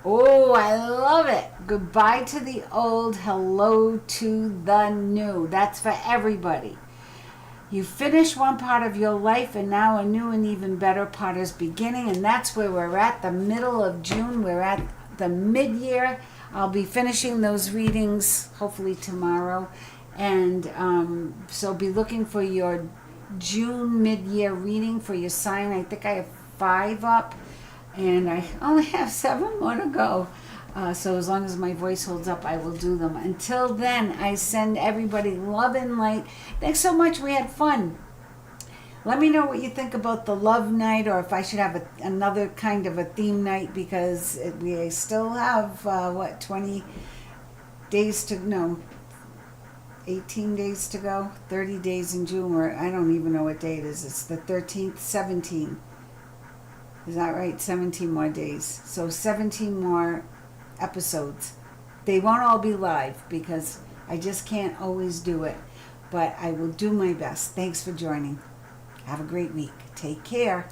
Oh, I love it. Goodbye to the old, hello to the new. That's for everybody. You finished one part of your life and now a new and even better part is beginning, and that's where we're at, the middle of June. We're at the mid-year. I'll be finishing those readings hopefully tomorrow, and so be looking for your June mid-year reading for your sign. I think I have 5 up, and I only have 7 more to go. So as long as my voice holds up, I will do them. Until then, I send everybody love and light. Thanks so much. We had fun. Let me know what you think about the love night, or if I should have another kind of a theme night, because we still have, 20 days to, no, 18 days to go, 30 days in June, or I don't even know what day it is. It's the 13th, 17. Is that right? 17 more days. So 17 more episodes. They won't all be live because I just can't always do it, but I will do my best. Thanks for joining. Have a great week. Take care.